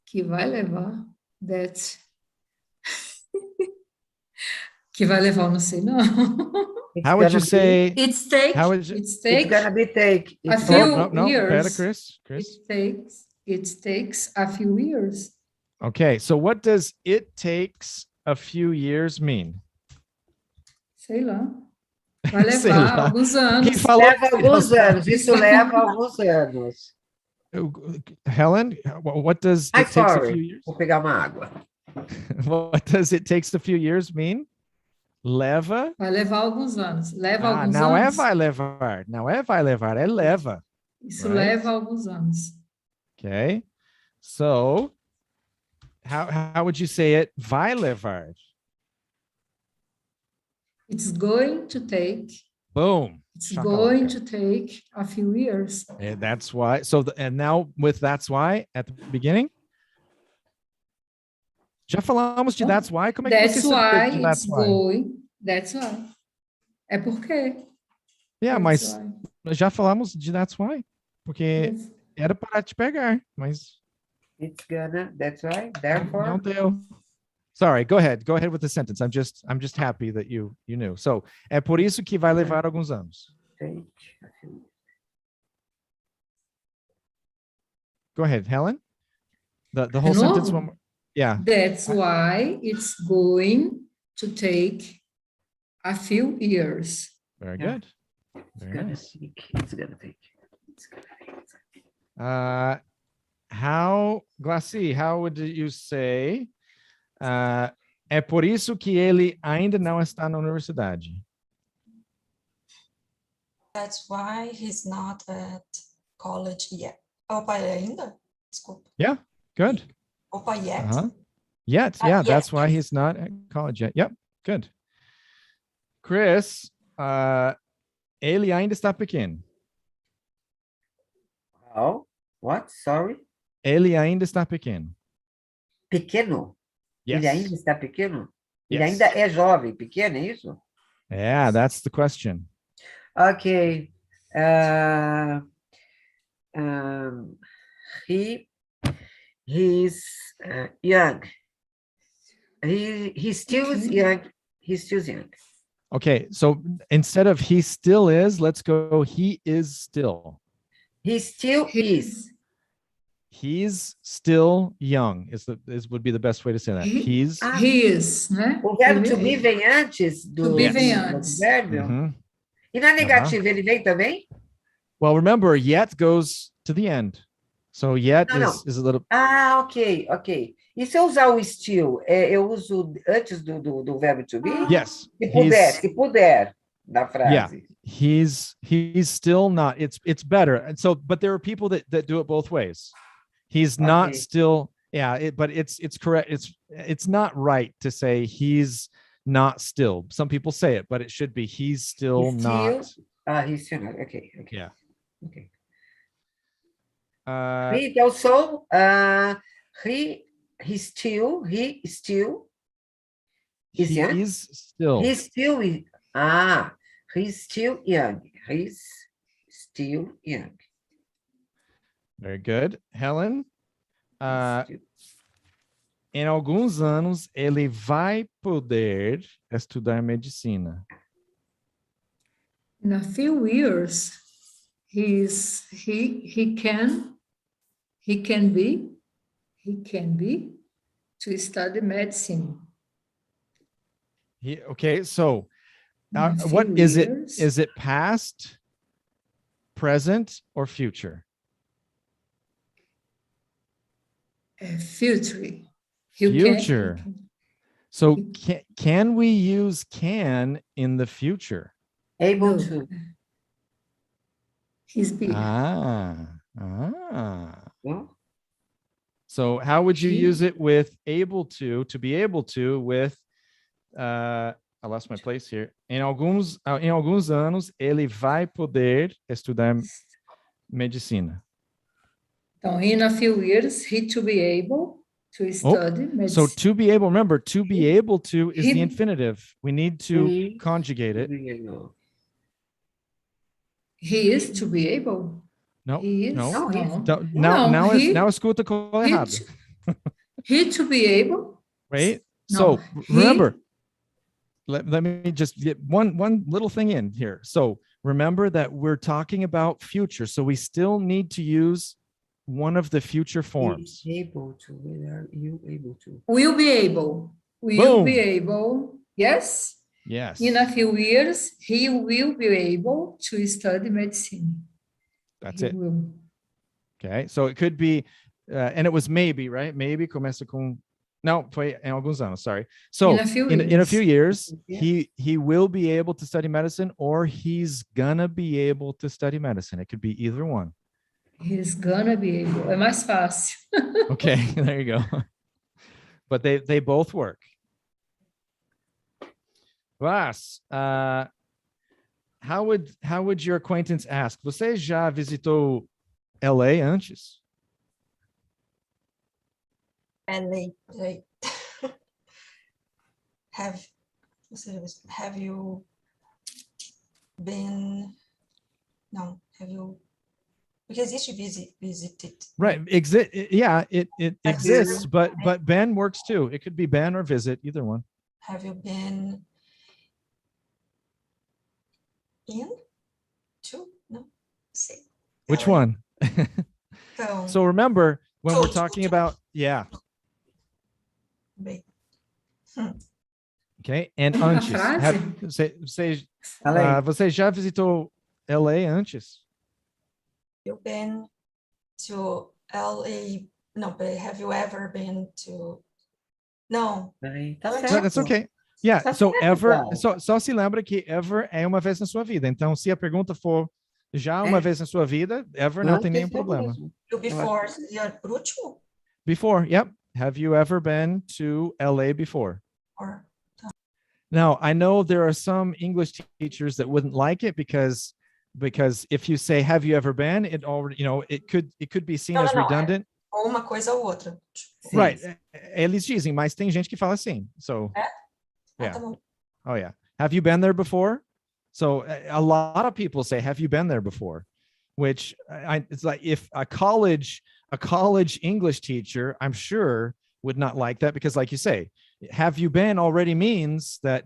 Que vai levar. That's. Que vai levar, não sei não. How would you say? It's take. How would you- It's It's take. gonna be take. A It's few No, years. better, Chris. It takes a few years. Okay, so what does it takes a few years mean? Sei lá. Vai Sei levar lá. alguns Quem anos. falou? Leva alguns anos. Isso leva alguns anos. Helen, what does I'm it takes a few sorry. years? Vou pegar uma água. What does it takes a few years mean? Leva. Vai levar alguns anos. Leva alguns Não é anos. vai levar. Não é vai levar, é leva. Isso right? leva alguns anos. Okay. So how would you say it? Vai levar. It's going to take. Boom. It's Shakalaka. going to take a few years. And that's why. So and now with that's why at the beginning. Já falamos de that's why? Como é que That's você why sabe de it's that's why? going. That's why. É porque. Yeah, That's mas why. já falamos de that's why. Porque Yes. era para te pegar, mas It's gonna. That's right. não Therefore. deu. Sorry, go ahead. Go ahead with the sentence. I'm just happy that you knew. So, é por isso que vai levar alguns anos. Take a few. Go ahead, Helen. The whole De sentence novo? one more. Yeah. That's why it's going to take a few years. Very Yeah. good. It's Very gonna nice. take. It's gonna take. It's gonna take. How, Glassy, how would you say? É por isso que ele ainda não está na universidade. That's why he's not at college yet. Opa, ainda? Desculpa. Good. Opa, yet. Uh-huh. Yet, yeah, Yet. that's why he's not at college yet. Yep, good. Chris, ele ainda está pequeno. Oh, what? Sorry. Ele ainda está pequeno. Pequeno? Yes. Ele ainda está pequeno? Ele Yes. ainda é jovem, pequeno, é isso? Yeah, that's the question. Okay. He's young. He still is young. He's still young. Okay, so instead of he still is, let's go he is still. He still is. He's still young would be the best way to say that. He- He's He is, né? O verbo Ele- to be vem antes do To be vem do antes. advérbio. Mhm. E na negativa ele vem também? Well, remember, yet goes to the end. So yet No, no. is a little Ah, ok, ok. E se eu usar o still, eu uso antes do verbo to be? yes. Se puder, na frase. He's still not. It's better. And so, but there are people that do it both ways. He's not Okay. still. Yeah, but it's correct. It's not right to say he's not still. Some people say it, but it should be he's still He's not. He's still not. Okay, okay. Yeah. Okay. Uh, Also, he still is young. he's still. He's still young. He's still young. Very good. Helen, Still- em alguns anos, ele vai poder estudar medicina. In a few years, he can be to study medicine. Okay, so In a what few is it? years. Is it past, present, or future? Future. Future. So can we use can in the future? Able No. to. He's big. No? So how would you He- use it with able to be able to with, I lost my place here. Em alguns anos, ele vai poder estudar medicina. So in a few years, he to be able to study medicine. So to be able, remember, to be able to is the He- infinitive. We need to He- conjugate it. He is to be able. No, He is. no. No, he- Now, No, he- now escuta qual é he errado. He to be able. Right? No, So he- remember, let me just get one little thing in here. So remember that we're talking about future. So we still need to use one of the future forms. Able to. Where are you able to? Will be able. Will be able. Yes. Yes. In a few years, he will be able to study medicine. That's He it. will. Okay. So it could be, and it was maybe, right? Maybe começa com. No, foi em alguns anos, sorry. So In a few in a years. few years, Yeah. he will be able to study medicine, or he's gonna be able to study medicine. It could be either one. He's gonna be able. É mais fácil. Okay, there you go. But they both work. Vas, how would your acquaintance ask? Você já visitou LA antes? LA. Have you been? No, have you? Because existe visited. Right. Yeah, it exists, but Ben works too. It could be Ben or visit, either one. Have you been in? To? No. See. Which LA. one? So remember when we're To. talking about, yeah. Bem. Okay. And Uma antes. frase? Você já visitou LA antes? You've been to LA? No, but have you ever been to? No. Peraí, tá No, certo. that's okay. Yeah, Tá so certo, ever, Paulo. só se lembra que ever é uma vez na sua vida. Então, se a pergunta for já uma É. vez na sua vida, ever não tem nenhum Antes é problema. mesmo. You before seria por último? Before, yep. Have you ever been to LA before? Or Now, I know there are some English teachers that wouldn't like it because if you say, have you ever been, it already, it could be seen No, as no, no. redundant. ou uma coisa ou outra. Sim. Right. Eles dizem, mas tem gente que fala assim. So, Ah, yeah. tá bom. Oh, yeah. Have you been there before? So a lot of people say, have you been there before? Which it's like if a college English teacher, I'm sure would not like that because like you say, have you been already means that,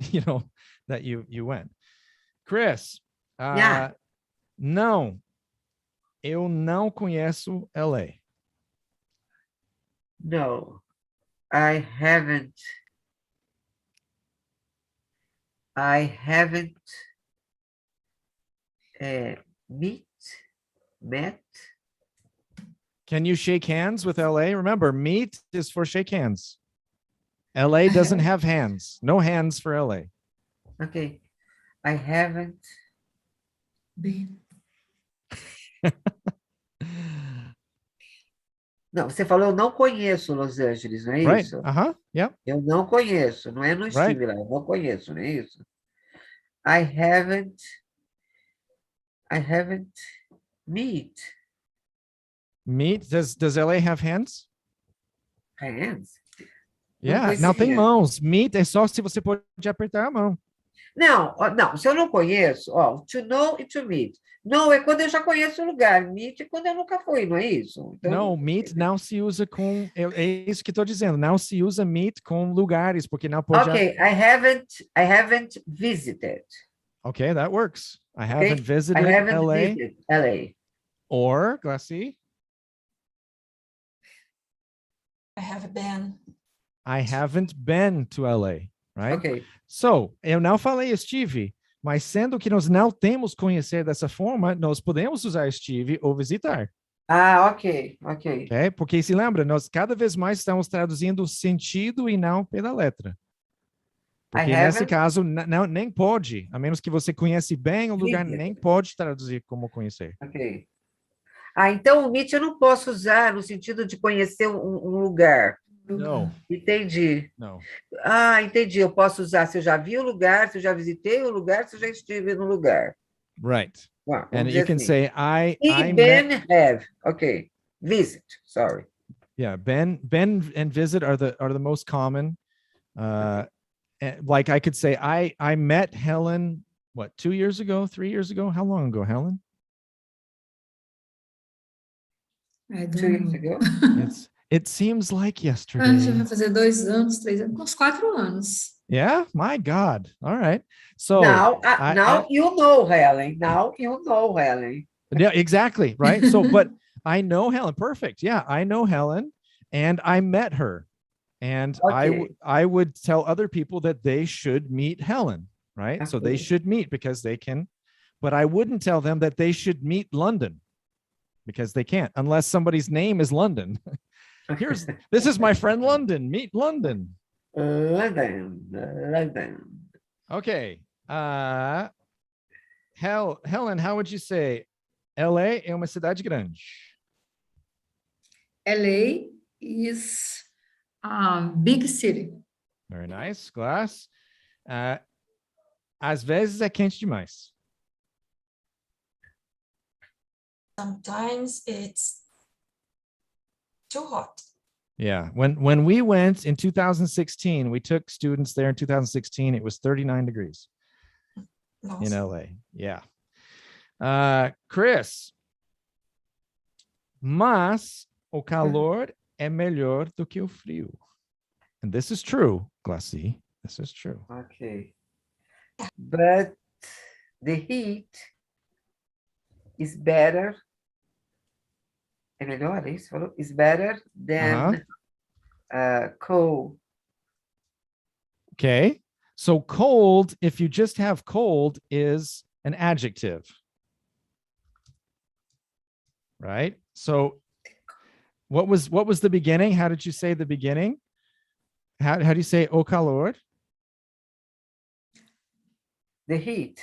that you went. Chris, Yeah. não, eu não conheço LA. No, I haven't. Met. Can you shake hands with LA? Remember, meet is for shake hands. LA doesn't have hands. No hands for LA. Okay. I haven't. Bem, Não, você falou, eu não conheço Los Angeles, não é Right. isso? Uh-huh. Yep. Eu não conheço, não é no Right. estive lá, eu não conheço, não é isso? I haven't meet Meet. Does LA have hands? hands. Yeah. conheço Não tem hands. mãos. Meet é só se você pode apertar a mão. Não, não, se eu não conheço, ó, to know e to meet. Know é quando eu já conheço o lugar, meet é quando eu nunca fui, não é isso? Então, Não, meet não se usa com. É isso que estou dizendo. Não se usa meet com lugares, porque não pode. ok, I haven't visited. Okay, that works. I Okay? haven't I visited haven't LA. visited LA. Or, Glassy, I have been. I haven't been to LA, right? Ok. So, eu não falei estive, mas sendo que nós não temos conhecer dessa forma, nós podemos usar estive ou visitar, Ah, ok. ok? Porque se lembra, nós cada vez mais estamos traduzindo o sentido e não pela letra. Porque nesse haven't caso, não, nem pode, a menos que você conhece bem o lugar, visited. nem pode traduzir como conhecer. Ok. Ah, então o meet eu não posso usar no sentido de conhecer um lugar. Não, Entendi. não. Ah, entendi. Eu posso usar se eu já vi o lugar, se eu já visitei o lugar, se eu já estive no lugar. Right. Vamos And dizer you can assim. say, I He, met. been, have. Ok. Visit, sorry. Yeah, Ben and visit are the most common. Like I could say, I met Helen, what, 2 years ago, 3 years ago? How long ago, Helen? I 2 don't years know. ago. It seems like Já yesterday. vai fazer 2 anos, 3 anos, uns 4 anos. Yeah, my God. All right. So Now, I- you know Helen. Now you know Helen. yeah, exactly. Right. So, but I know Helen. Perfect. Yeah, I know Helen, and I met her, and Okay. I would tell other people that they should meet Helen. Right. So they Okay. should meet because they can, but I wouldn't tell them that they should meet London because they can't unless somebody's name is London. This is my friend London. Meet London. London. Okay. Helen, how would you say? LA é uma cidade grande. LA is a big city. Very nice. Glass. Às vezes é quente demais. Sometimes it's too hot. Yeah. When we went in 2016, we took students there in 2016. It was 39 degrees in Nossa. LA. Yeah. Chris. Mas o calor é melhor do que o frio. And this is true, Glassy. This is true. Okay. But the heat is better. É melhor, é isso? Falou? Is better than cold. Okay. So cold, if you just have cold, is an adjective. Right? So what was the beginning? How did you say the beginning? How do you say o calor? The heat.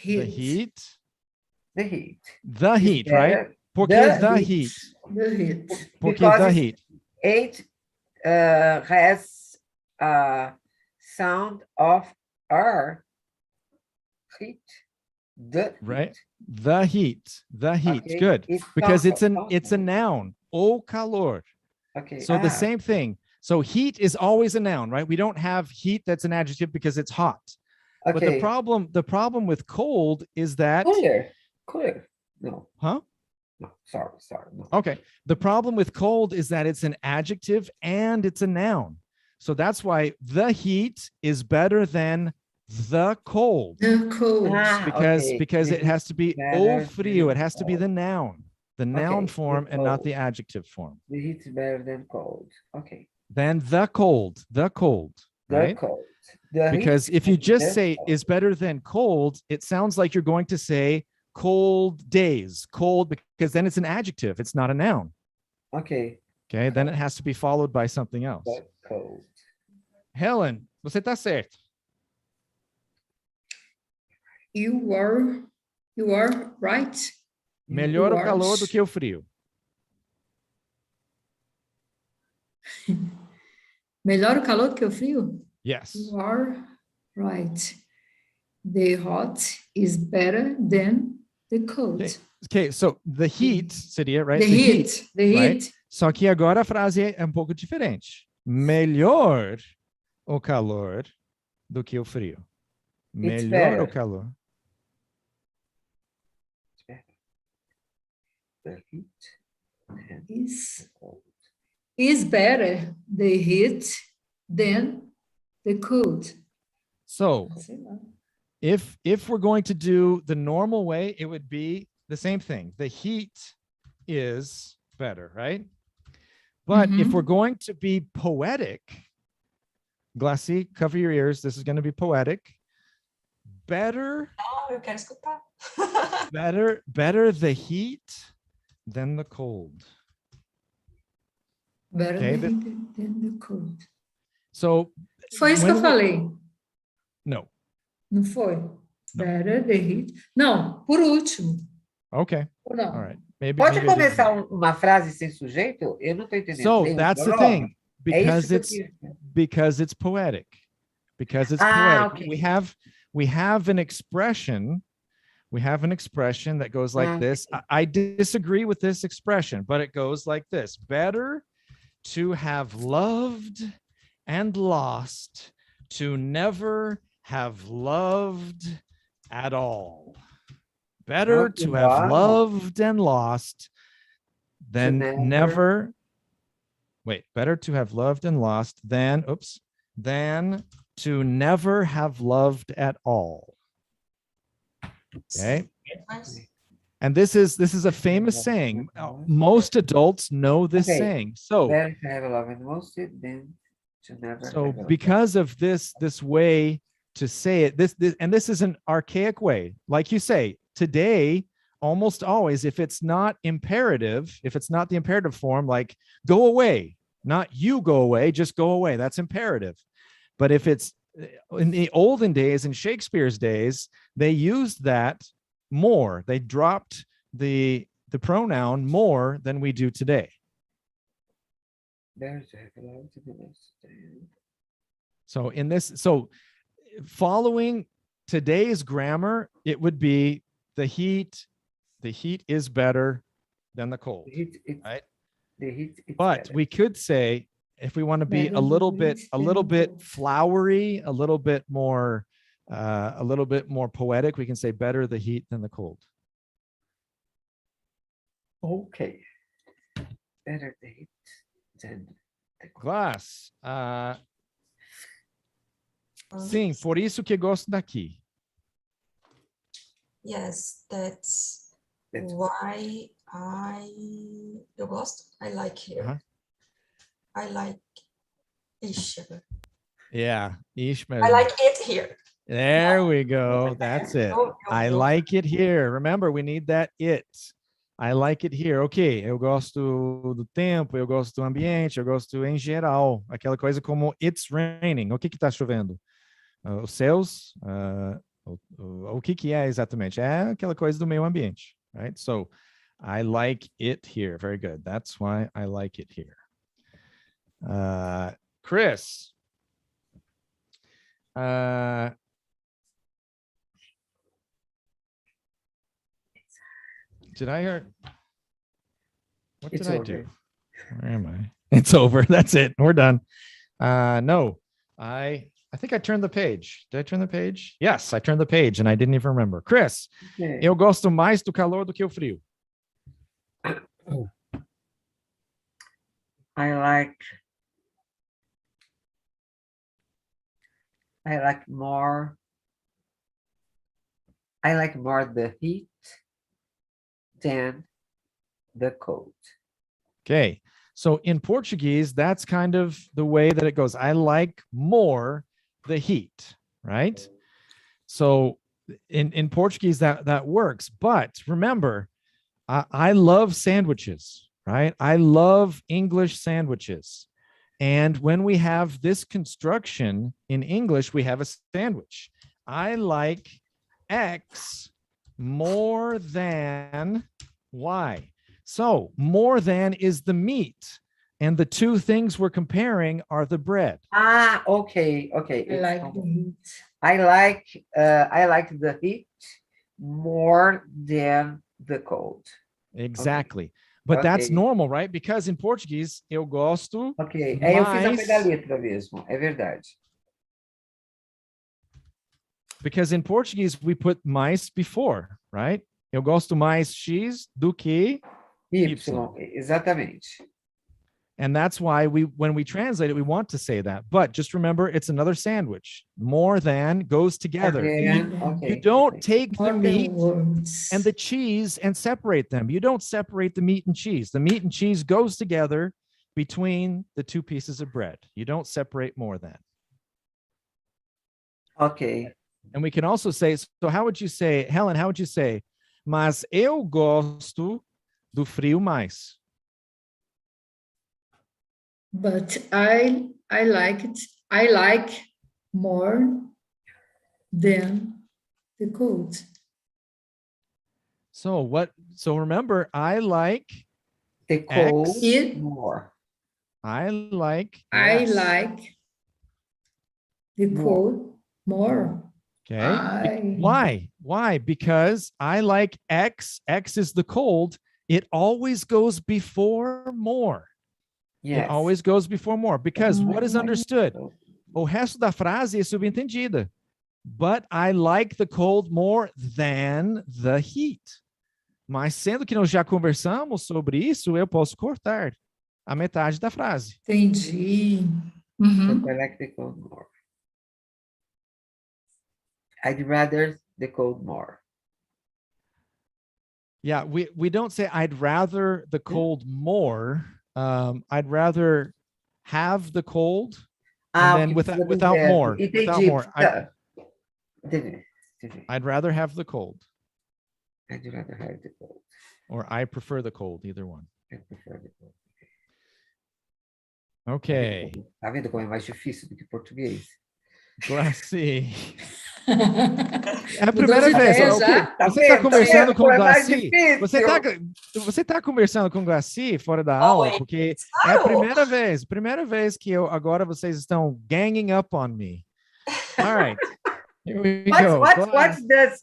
The heat. The heat. The is heat, right? better. Porque the heat. The heat. Porque Because the it's- heat. It has a sound of R. Heat. The Right. heat. The heat. The heat. Okay, Good. it Because sounds- it's a noun. O calor. Okay. So the same thing. So heat is always a noun, right? We don't have heat that's an adjective because it's hot. But Okay. the problem with cold is that Cooler. No. Huh? No. Sorry. No. Okay. The problem with cold is that it's an adjective and it's a noun. So that's why the heat is better than the cold The cold. because it has to be o better frio. than It has to be the noun Okay, the form and not the cold. adjective form. The heat is better than cold. Okay. Then the cold, The right? cold. The heat Because if you is just better say cold. is better than cold, it sounds like you're going to say cold days, cold, because then it's an adjective. It's not a noun. Okay. Okay. Then it has to be followed by something else. The cold. Helen, você tá certo. You are right. Melhor o You are- calor do que o frio. Melhor o calor do que o frio? Yes. You are right. The hot is better than the cold. Okay. Okay, so the heat seria, right? The heat. The right? heat. Só que agora a frase é um pouco diferente. Melhor o calor do que o frio. Melhor o better. calor? The heat than Is, the cold. is better the heat than the cold. So Sei lá. if we're going to do the normal way, it would be the same thing. The heat is better, right? But if we're going to be poetic, Glassy, cover your ears. This is going to be poetic. Better, Não, eu quero escutar. better the heat than the cold. Better Okay, the heat than the cold. So Foi isso que when eu we- falei, no. não foi? Better the heat. Não, por último. Okay. Ou não? All right. Maybe Pode maybe I didn't começar hear. uma frase sem sujeito? Eu não estou entendendo. So Tem um that's the pronome? thing, É because isso que eu it's queria. because it's poetic. Because it's Ah, poetic. okay. We have an expression. We have an expression that goes like Ah, this. I disagree with this expression, but it goes like this. Better to have loved and lost, to never have loved at all. Better Okay, to have wow. loved and lost than never- never. Wait, better to have loved and lost than to never have loved at all. Okay. Mas, And this is a famous saying. Most adults know this Okay. saying. So Better to have a love and most than to never so have a love. because of this way to say it, this and this is an archaic way. Like you say, today, almost always, if it's not imperative, if it's not the imperative form, like go away, not you go away, just go away. That's imperative. But if it's in the olden days, in Shakespeare's days, they used that more. They dropped the pronoun more than we do today. Better to have a love to the most than- So in this, so following today's grammar, it would be the heat is better than the cold. The heat, Right. The heat, it's But better. we could say, if we want to be Better a little the bit, heat a than little the bit cold. flowery, a little bit more poetic, we can say better the heat than the cold. Okay. Better the heat than the cold. Glass. Sim, por isso que gosto daqui. yes, that's That's- why eu gosto. I like here. Uh-huh. I like ish. Yeah. Ishmael. I like it here. There we go. That's it. I like it here. Remember, we need that it. I like it here. Ok, eu gosto do tempo, eu gosto do ambiente, eu gosto em geral. Aquela coisa como it's raining. O que que tá chovendo? Os céus? O que que é exatamente? É aquela coisa do meio ambiente, right? So, I like it here. Very good. That's why I like it here. Chris. Did I hear? What It's did I over. do? Where am I? It's over. That's it. We're done. No, I think I turned the page. Did I turn the page? Yes, I turned the page and I didn't even remember. Chris, Okay. eu gosto mais do calor do que o frio. I like more the heat than the cold. Okay. So in Portuguese, that's kind of the way that it goes. I like more the heat, right? So in Portuguese, that works. But remember, I love sandwiches, right? I love English sandwiches. And when we have this construction in English, we have a sandwich. I like X more than Y. So more than is the meat. And the two things we're comparing are the bread. Ah, okay. I It's like over. the heat. I like the heat more than the cold. Exactly. But that's Okay. normal, right? Because in Portuguese, eu gosto Ok, eu fiz a mais. pé da letra mesmo, é verdade. Because in Portuguese, we put mais before, right? Eu gosto mais X do que Y, exatamente. And that's why when we translate it, we want to say that. But just remember, it's another sandwich. More than goes together. Again, okay. You don't take the More than meat words. and the cheese and separate them. You don't separate the meat and cheese. The meat and cheese goes together between the two pieces of bread. You don't separate more than. Okay. And we can also say, so how would you say, Helen, how would you say, mas eu gosto do frio mais? But I like it. I like more than the cold. So remember, I like The cold It- more. I like I yes. like the More. cold more. Okay. Why? Because I like X. X is the cold. It always goes before more. Yes. It always goes before more. Because what is understood? O resto da frase é subentendida. But I like the cold more than the heat. Mas sendo que nós já conversamos sobre isso, eu posso cortar a metade da frase. Entendi. But Uhum. I like the cold more. I'd rather the cold more. Yeah, we don't say I'd rather the cold more. I'd rather have the cold and then porque precisa do without verbo. more. Without Entendi. more. Entendi. I'd rather have the cold, I'd rather have the cold. or I prefer the cold, either one. I prefer the cold. Okay. Tá vendo como é mais difícil do que português? Glassy. É a Mudou primeira de vez. ideia ó, já? Tá Você está vendo? conversando com o É mais Glassy? difícil. Você tá conversando com o Glassy fora da aula? Oi. Porque é a Claro. primeira vez que agora vocês estão ganging up on me. All right. Here we go. What does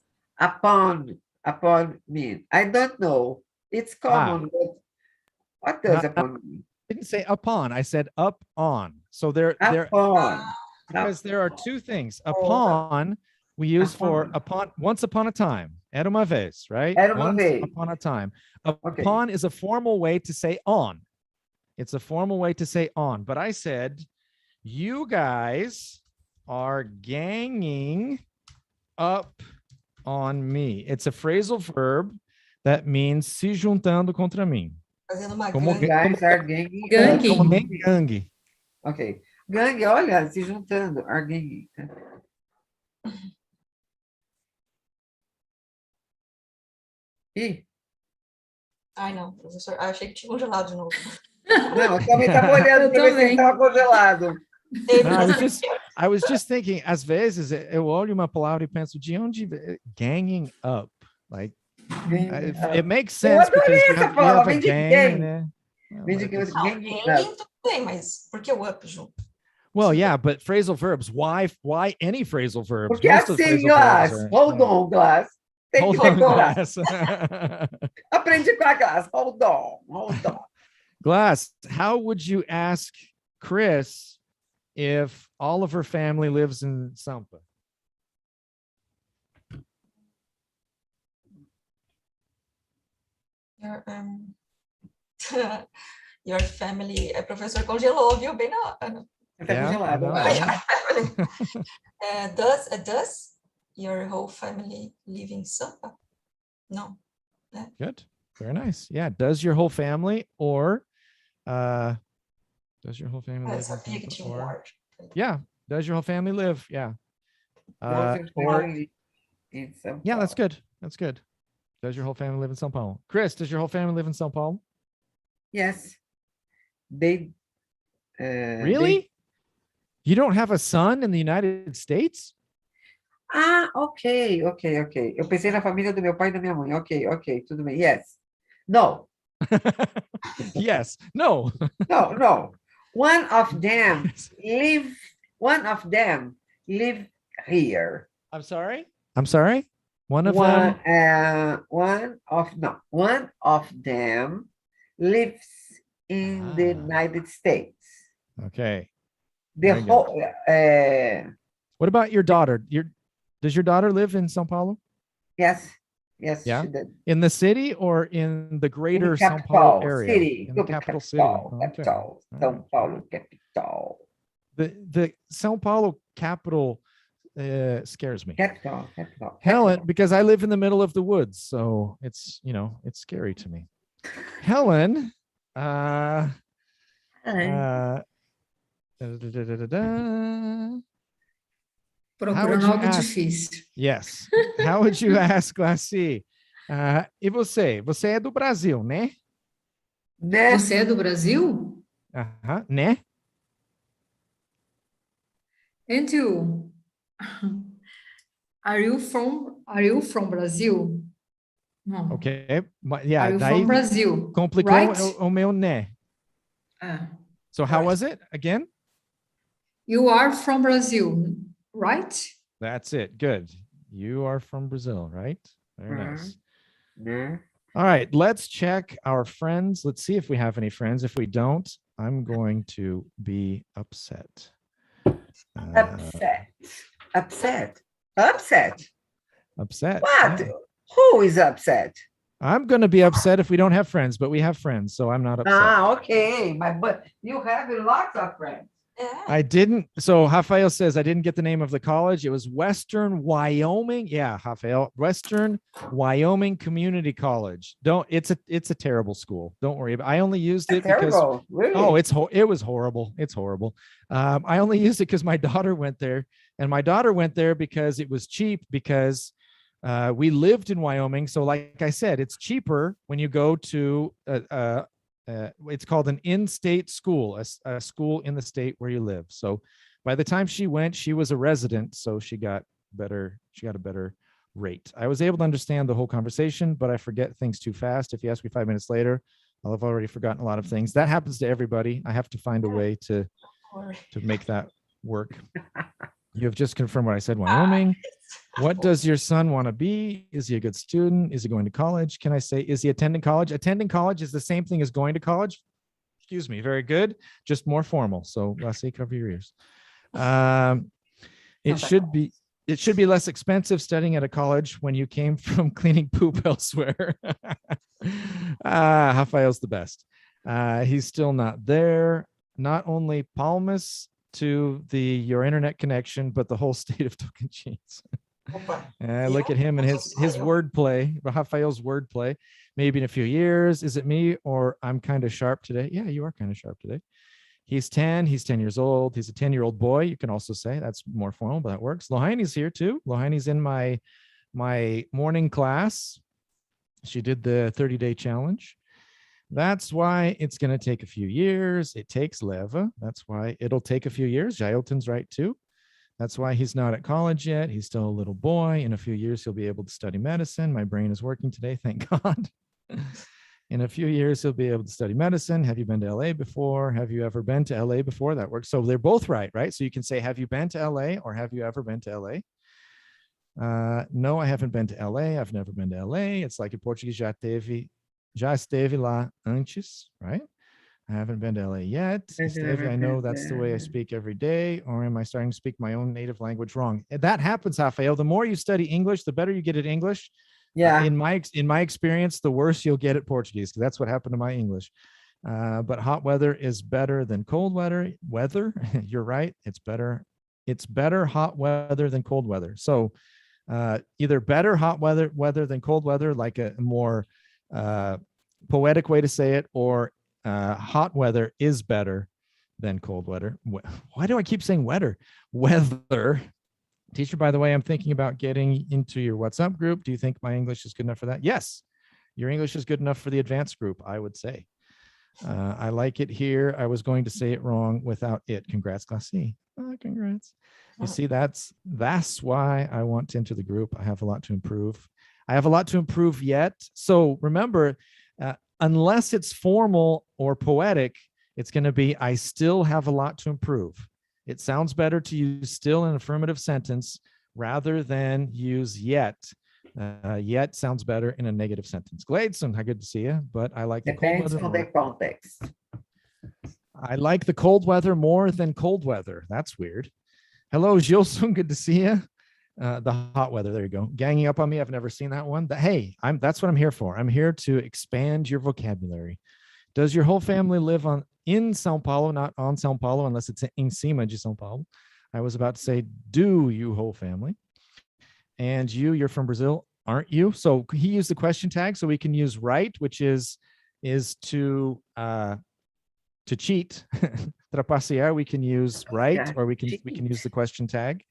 upon mean? I don't know. It's common, but what does upon mean? I didn't say upon. I said up on. So there Upon. because there are two things. Upon we use for upon once upon a time. Era uma vez, right? Era uma Once vez. upon a time. Okay. Upon is a formal way to say on. It's a formal way to say on. But I said, you guys are ganging up on me. It's a phrasal verb that means se juntando contra mim. Fazendo uma Como grande... Guys are ganging. Gangue. Como gangue. Ok. Gangue, olha, se juntando. Are ganging. Ih, Ai, não, professor. Ah, achei que tinha congelado de novo. não, eu também estava olhando Eu para ver se também. ele estava congelado. Ele No, fazendo- I was just thinking, às vezes eu olho uma palavra e penso, de onde ganging up? Like, it makes sense adorei because you essa have palavra, a vem de gang, gang. né? Vem de Well, gang. Não, Ganging ninguém up. tudo bem, mas por que o up junto? well, yeah, but phrasal verbs, why any phrasal verbs? Porque Most of assim, phrasal Glass, verbs are- hold on, Glass. Tem Hold que on, decorar. Glass. Aprendi com a Glass. Hold on. Glass, how would you ask Chris if all of her family lives in Sampa? Your family... É, professor congelou, viu? Bem na hora. Está Yeah, congelado. I know, Glass. Does your whole family live in Sampa? No. Good. Very nice. Yeah. Does your whole family or does your whole family Eu live in sabia que Sampa, tinha um or- or. yeah. Does your whole family live? Yeah. Does your Or family in São yeah, that's Paulo? good. That's good. Does your whole family live in São Paulo? Chris, does your whole family live in São Paulo? Yes. They. Really? You don't have a son in the United States? Ok. Eu pensei na família do meu pai e da minha mãe. Ok, tudo bem. Yes. No. Yes. No. No. One of them live here. I'm sorry. One of One them. one of them lives in the Ah. United States. Okay. The Very good. whole What about your daughter? Does your daughter live in São Paulo? Yes, yes, Yeah? she did. In the city or in the In greater the São Paulo capital area? city, In the capital city. Okay. capital, All São right. Paulo, capital. The São Paulo capital scares me. Capital. Helen, because I live in the middle of the woods, so it's it's scary to me. Helen, Ai, Procurando you algo ask? difícil. Yes. How would you ask, Lassie? E você? Você é do Brasil, né? né? Você é do Brasil? Né? And you? Are you from Brazil? No. Okay. Are Yeah, you daí from Brazil? complicou Right? o meu né. Ah, So how Right. was it again? you are from Brazil, right? That's it. Good. You are from Brazil, right? Very Mhm. nice. Né? All right, let's check our friends. Let's see if we have any friends. If we don't, I'm going to be upset. Upset. Upset. What? yeah. Who is upset? I'm going to be upset if we don't have friends, but we have friends, so I'm not upset. Okay. But you have lots of friends. Yeah. I didn't. So Rafael says I didn't get the name of the college. It was Western Wyoming. Yeah, Rafael, Western Wyoming Community College. It's a terrible school. Don't worry. I only used it because Terrible. Really? oh, it was horrible. It's horrible. I only used it because my daughter went there, and my daughter went there because it was cheap because we lived in Wyoming. So like I said, it's cheaper when you go to it's called an in-state school, a school in the state where you live. So by the time she went, she was a resident, so she got a better rate. I was able to understand the whole conversation, but I forget things too fast. If you ask me 5 minutes later, I'll have already forgotten a lot of things. That happens to everybody. I have to find a way to make that work. You have just confirmed what I said, Wyoming. What does your son want to be? Is he a good student? Is he going to college? Can I say, is he attending college? Attending college is the same thing as going to college. Excuse me. Very good. Just more formal. So let's say cover your ears. It should be less expensive studying at a college when you came from cleaning poop elsewhere. Rafael's the best. He's still not there. Not only Palmas to your internet connection, but the whole state of Tocantins. Look at him and his wordplay, Rafael's wordplay. Maybe in a few years. Is it me or I'm kind of sharp today? Yeah, you are kind of sharp today. He's 10 years old. He's a 10-year-old boy. You can also say that's more formal, but that works. Lohaine's here too. Lohaine's in my morning class. She did the 30-day challenge. That's why it's going to take a few years. It takes Leva. That's why it'll take a few years. Jailton's right too. That's why he's not at college yet. He's still a little boy. In a few years, he'll be able to study medicine. My brain is working today. Thank God. In a few years, he'll be able to study medicine. Have you been to LA before? Have you ever been to LA before? That works. So they're both right? So you can say, have you been to LA or have you ever been to LA? No, I haven't been to LA. I've never been to LA. It's like in Portuguese, já esteve lá antes, right? I haven't been to LA yet. Esteve, I know that's the way I speak every day. Or am I starting to speak my own native language wrong? That happens, Rafael. The more you study English, the better you get at English. Yeah. In my experience, the worse you'll get at Portuguese, because that's what happened to my English. But hot weather is better than cold weather. You're right. It's better hot weather than cold weather. So either better hot weather than cold weather, like a more poetic way to say it, or hot weather is better than cold weather. Why do I keep saying weather? Teacher, by the way, I'm thinking about getting into your WhatsApp group. Do you think my English is good enough for that? Yes, your English is good enough for the advanced group, I would say. I like it here. I was going to say it wrong without it. Congrats, Class C. Oh, congrats. You see, that's why I want to enter the group. I have a lot to improve. I have a lot to improve yet. So remember, unless it's formal or poetic, it's going to be, I still have a lot to improve. It sounds better to use still in an affirmative sentence rather than use yet. Yet sounds better in a negative sentence. Gladson, how good to see you, but I like the cold Depends weather on the more. context. I like the cold weather more than cold weather. That's weird. Hello, Gilson, good to see you. The hot weather. There you go. Ganging up on me. I've never seen that one. Hey, that's what I'm here for. I'm here to expand your vocabulary. Does your whole family live in São Paulo, not on São Paulo, unless it's em cima de São Paulo? I was about to say, do you whole family? And you're from Brazil, aren't you? So he used the question tag, so we can use right, which is to cheat. Trapacear, we can use right, or we can use the question tag.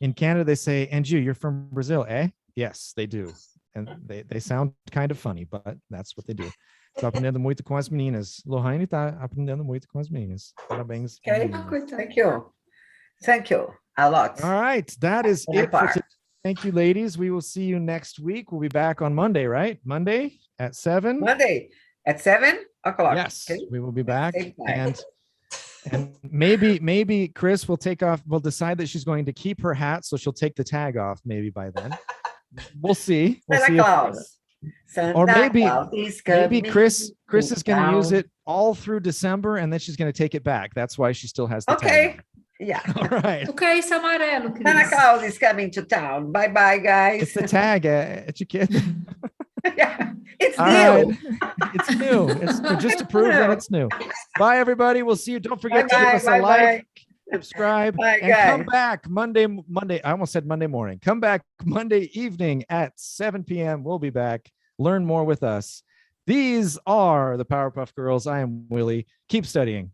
In Canada, they say, and you're from Brazil, eh? Yes, they do. And they sound kind of funny, but that's what they do. Tô aprendendo muito com as meninas. Lohane tá aprendendo muito com as meninas. Parabéns. Okay, meninas. thank you. Thank you a lot. All right, that is it for today. Thank you, ladies. We will see you next week. We'll be back on Monday, right? Monday at 7? Monday at 7 o'clock. Yes, Okay? we will be back. Same time. And maybe Chris will decide that she's going to keep her hat, so she'll take the tag off maybe by then. We'll see. Santa Claus. Or maybe maybe Chris is going to use it all through December, and then she's going to take it back. That's why she still has the tag. Okay. Yeah. All right. Okay, esse amarelo, Cris. Santa Claus is coming to town. Bye-bye, guys. It's the tag, etiquette. Yeah, it's All new. right. It's new. It's just to prove that it's new. Bye, everybody. We'll see you. Don't forget to give us a like, subscribe, and come back Monday. I almost said Monday morning. Come back Monday evening at 7 p.m. We'll be back. Learn more with us. These are the Powerpuff Girls. I am Willie. Keep studying.